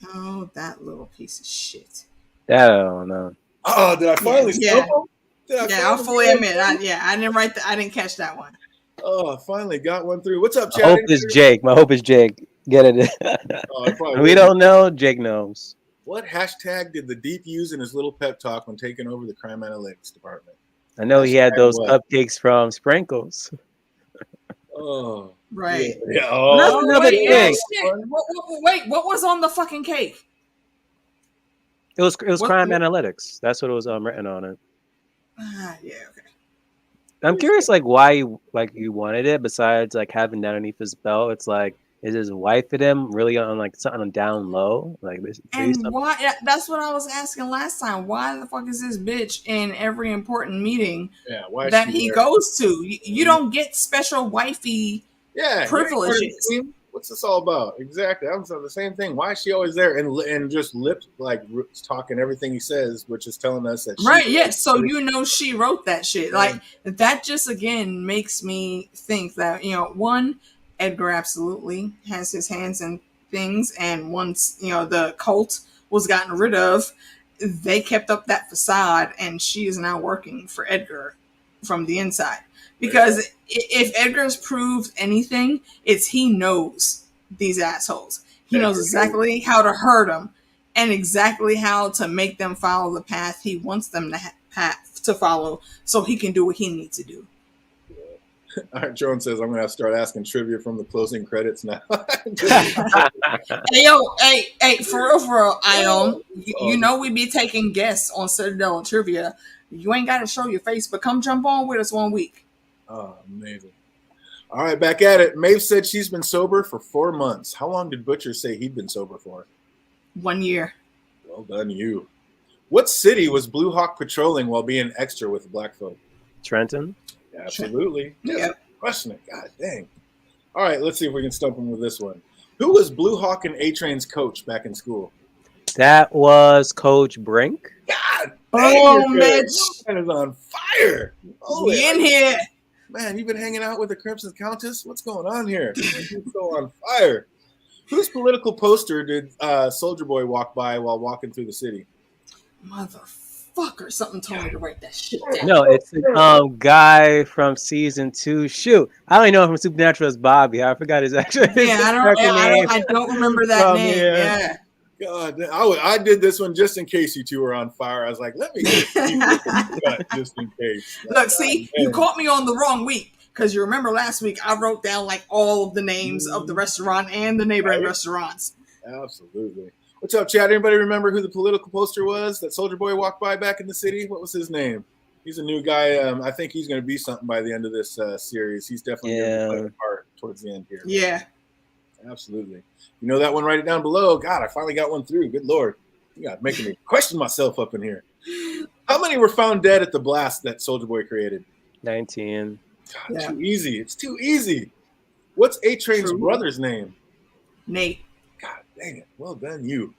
Oh, that little piece of shit. I don't know. Oh, did I finally stump him? I'll fully admit. I didn't write. I didn't catch that one. Oh, I finally got one through. What's up, My Chad? hope is Jake. My hope is Jake. Get it? We don't know. Jake knows. What hashtag did the Deep use in his little pep talk when taking over the crime analytics department? I know he had those cupcakes from Sprinkles. Oh, right. Yeah. Oh, that's another thing. Wait, what was on the fucking cake? It was crime analytics. That's what it was written on it. Yeah. Okay. I'm curious, like why you wanted it. Besides, like having that underneath his belt, it's like, is his wife at him really on like something down low? Like this. And why? That's what I was asking last time. Why the fuck is this bitch in every important meeting that he goes to? You don't get special wifey privileges. What's this all about? Exactly. I was saying the same thing. Why is she always there and just lip like talking everything he says, which is telling us that yes. So she wrote that shit. Like that just again makes me think that one, Edgar absolutely has his hands in things, and once the cult was gotten rid of, they kept up that facade, and she is now working for Edgar from the inside. Because if Edgar's proved anything, it's he knows these assholes. He knows exactly how to hurt them and exactly how to make them follow the path he wants them to follow, so he can do what he needs to do. All right, Joan says I'm gonna have to start asking trivia from the closing credits now. Hey, for real, Ion. You know we be taking guests on Citadel and Trivia. You ain't got to show your face, but come jump on with us 1 week. Oh, amazing. All right, back at it. Maeve said she's been sober for 4 months. How long did Butcher say he'd been sober for? 1 year. Well done, you. What city was Blue Hawk patrolling while being extra with the black folk? Trenton. Absolutely. Yep. Crushing it. God dang. All right, let's see if we can stump him with this one. Who was Blue Hawk and A-Train's coach back in school? That was Coach Brink. God dang, Mitch. Man is on fire. We in here. Man, you've been hanging out with the Crimson Countess? What's going on here? You're so on fire. Whose political poster did Soldier Boy walk by while walking through the city? Motherfucker, something told me to write that shit down. No, it's the guy from season 2. Shoot, I only know him from Supernatural as Bobby. I forgot his actual name. I don't remember that name. Here. Yeah. God, I did this one just in case you two were on fire. I was like, let me get just in case. Look, see, you caught me on the wrong week because you remember last week I wrote down like all of the names of the restaurant and the neighboring restaurants. Absolutely. What's up, Chad? Anybody remember who the political poster was that Soldier Boy walked by back in the city? What was his name? He's a new guy. I think he's going to be something by the end of this series. He's definitely going to play a part towards the end here. Yeah. Absolutely. You know that one? Write it down below. God, I finally got one through. Good Lord. You got making me question myself up in here. How many were found dead at the blast that Soldier Boy created? 19. God, Too easy. It's too easy. What's A-Train's brother's name? Nate. God dang it. Well done, you.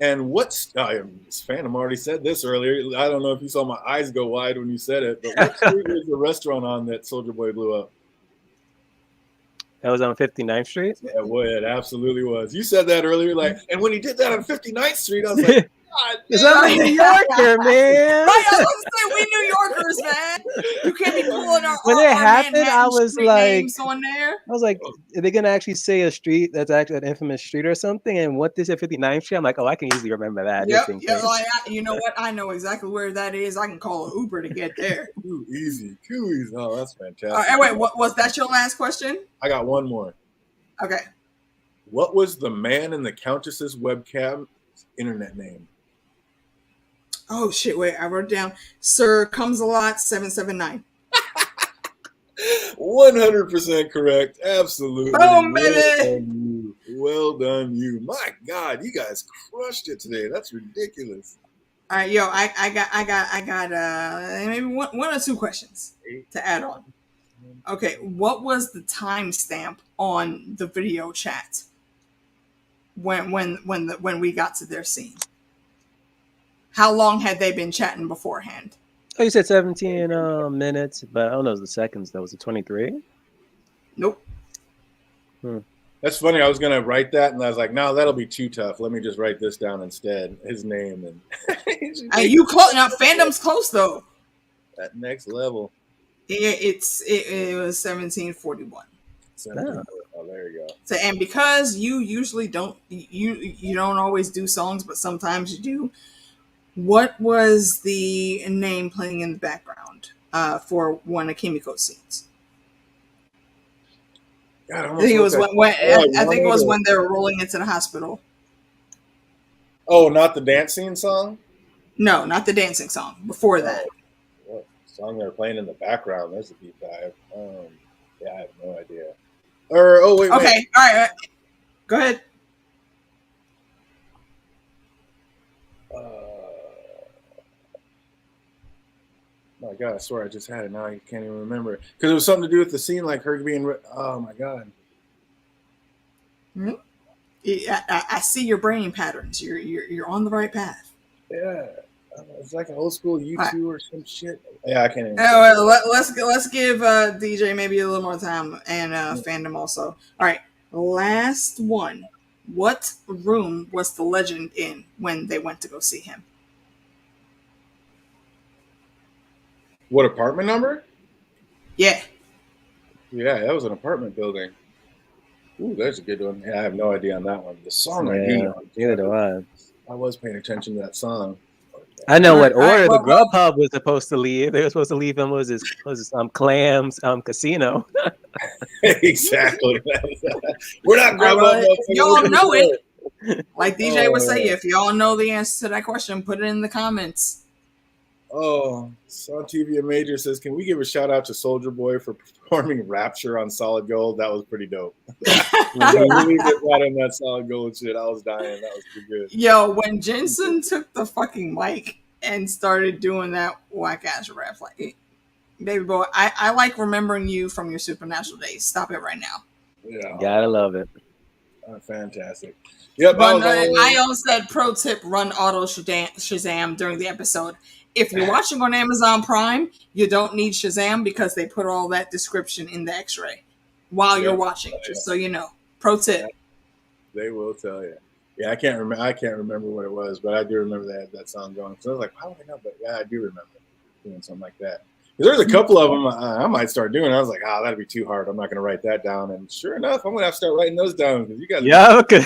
And what's Phantom already said this earlier. I don't know if you saw my eyes go wide when you said it, but what street was the restaurant on that Soldier Boy blew up? That was on 59th Street? Yeah, boy, it absolutely was. You said that earlier, and when he did that on 59th Street, I was like, God, I'm a New Yorker, man. Right, I was going to say, we New Yorkers, man. You can't be pulling when it happened, I was like, on there. I was like, are they going to actually say a street that's actually an infamous street or something? And what this at 59th Street? I'm like, I can easily remember that. Yep. You know what? I know exactly where that is. I can call an Uber to get there. Too easy. Oh, that's fantastic. Wait, was that your last question? I got one more. Okay. What was the man in the Countess's webcam internet name? Oh, shit. Wait, I wrote it down. Sir Comes a Lot 779. 100% correct. Absolutely. Boom, baby. Well done, you. My God, you guys crushed it today. That's ridiculous. All right, yo, I got maybe one or two questions to add on. Okay, what was the timestamp on the video chat when we got to their scene? How long had they been chatting beforehand? Oh, you said 17 minutes, but I don't know the seconds though. Was it 23? Nope. That's funny. I was gonna write that, and I was like, "No, that'll be too tough. Let me just write this down instead. His name and You close now. Fandom's close though. that next level." It was 1741. Yeah. Oh, there you go. So, and because you usually you don't always do songs, but sometimes you do. What was the name playing in the background for one of Kimiko's scenes? God, I think it was I think it was when they were rolling into the hospital. Oh, not the dance scene song? No, not the dancing song. Before that. What song they're playing in the background? There's a deep dive. Yeah, I have no idea. Or wait. Okay, all right. Go ahead. My God, I swear I just had it. Now I can't even remember it because it was something to do with the scene, like her being. Oh my God. Mm-hmm. I see your brain patterns. You're on the right path. Yeah, it's like an old school U2 or some shit. Yeah, I can't even. Let's give DJ maybe a little more time and Fandom also. All right, last one. What room was the legend in when they went to go see him? What apartment number? Yeah. Yeah, that was an apartment building. Ooh, there's a good one. Yeah, I have no idea on that one. The song I do know. Neither do I. I was paying attention to that song. I know what order the Grubhub was supposed to leave. They were supposed to leave him was his Clams Casino. Exactly. We're not Grubhub. Y'all know it. Like DJ would say, if y'all know the answer to that question, put it in the comments. Oh, Son TV Major says, "Can we give a shout out to Soldier Boy for performing Rapture on Solid Gold? That was pretty dope." Really get right in that Solid Gold shit. I was dying. That was pretty good. Yo, when Jensen took the fucking mic and started doing that whack ass rap, like, baby boy, I like remembering you from your Supernatural days. Stop it right now. Yeah, gotta love it. Fantastic. Yep. I also said pro tip: run auto Shazam during the episode. If you're watching on Amazon Prime, you don't need Shazam because they put all that description in the X-ray while you're watching. Just so you know, pro tip. They will tell you. Yeah, I can't remember what it was, but I do remember that song going. So I was like, how would I know? But yeah, I do remember doing something like that. There's a couple of them I might start doing. I was like, that'd be too hard. I'm not going to write that down. And sure enough, I'm going to have to start writing those down because you guys. Yeah. Okay.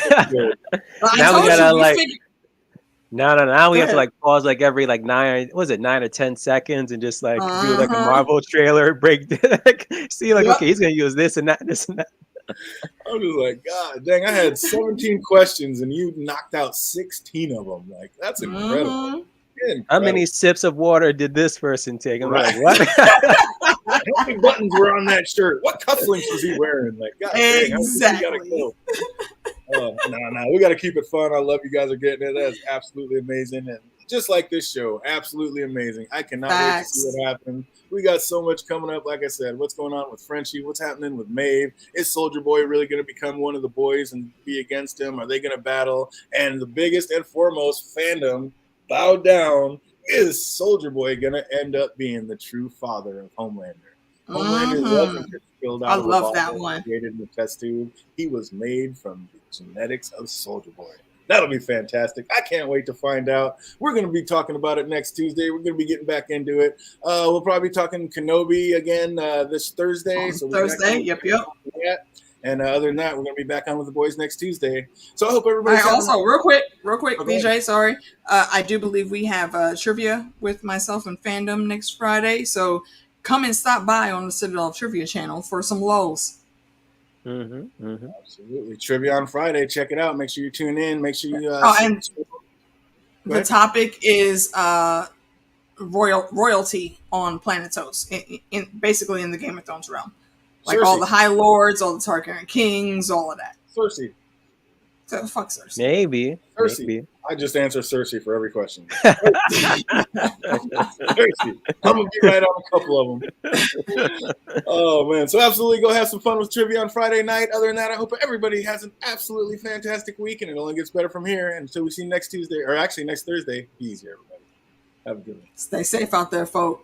Now we gotta Now we have to pause every 9 or 10 seconds and just do a Marvel trailer break. See okay, he's gonna use this and that. I'm just like, God dang, I had 17 questions and you knocked out 16 of them. Like, that's incredible. How many sips of water did this person take? I'm like, what? How many buttons were on that shirt? What cufflinks was he wearing? Like, God dang, exactly. No, we got to keep it fun. I love you guys are getting it. That's absolutely amazing. And just like this show, absolutely amazing. I cannot wait to see what happens. We got so much coming up. Like I said, what's going on with Frenchie? What's happening with Maeve? Is Soldier Boy really going to become one of the boys and be against him? Are they going to battle? And the biggest and foremost fandom, bow down, is Soldier Boy going to end up being the true father of Homelander? Homelander wasn't just filled out. I love that one. Created in the test tube. He was made from the genetics of Soldier Boy. That'll be fantastic. I can't wait to find out. We're going to be talking about it next Tuesday. We're going to be getting back into it. We'll probably be talking Kenobi again this Thursday. Thursday, yep. And other than that, we're going to be back on with the boys next Tuesday. So I hope everybody. Also, real quick, DJ, sorry. I do believe we have trivia with myself and Fandom next Friday. So come and stop by on the Citadel Trivia channel for some lulls. Absolutely. Trivia on Friday. Check it out. Make sure you tune in. Make sure you. And the topic is royalty on Planetos, basically in the Game of Thrones realm. Like Cersei. All the High Lords, all the Targaryen kings, all of that. Cersei. So fuck Cersei. Maybe. Cersei. Maybe. I just answer Cersei for every question. Cersei. I'm gonna be right on a couple of them. Oh man! So absolutely, go have some fun with trivia on Friday night. Other than that, I hope everybody has an absolutely fantastic week, and it only gets better from here. Until we see next Tuesday, or actually next Thursday. Be easy, everybody. Have a good one. Stay safe out there, folks.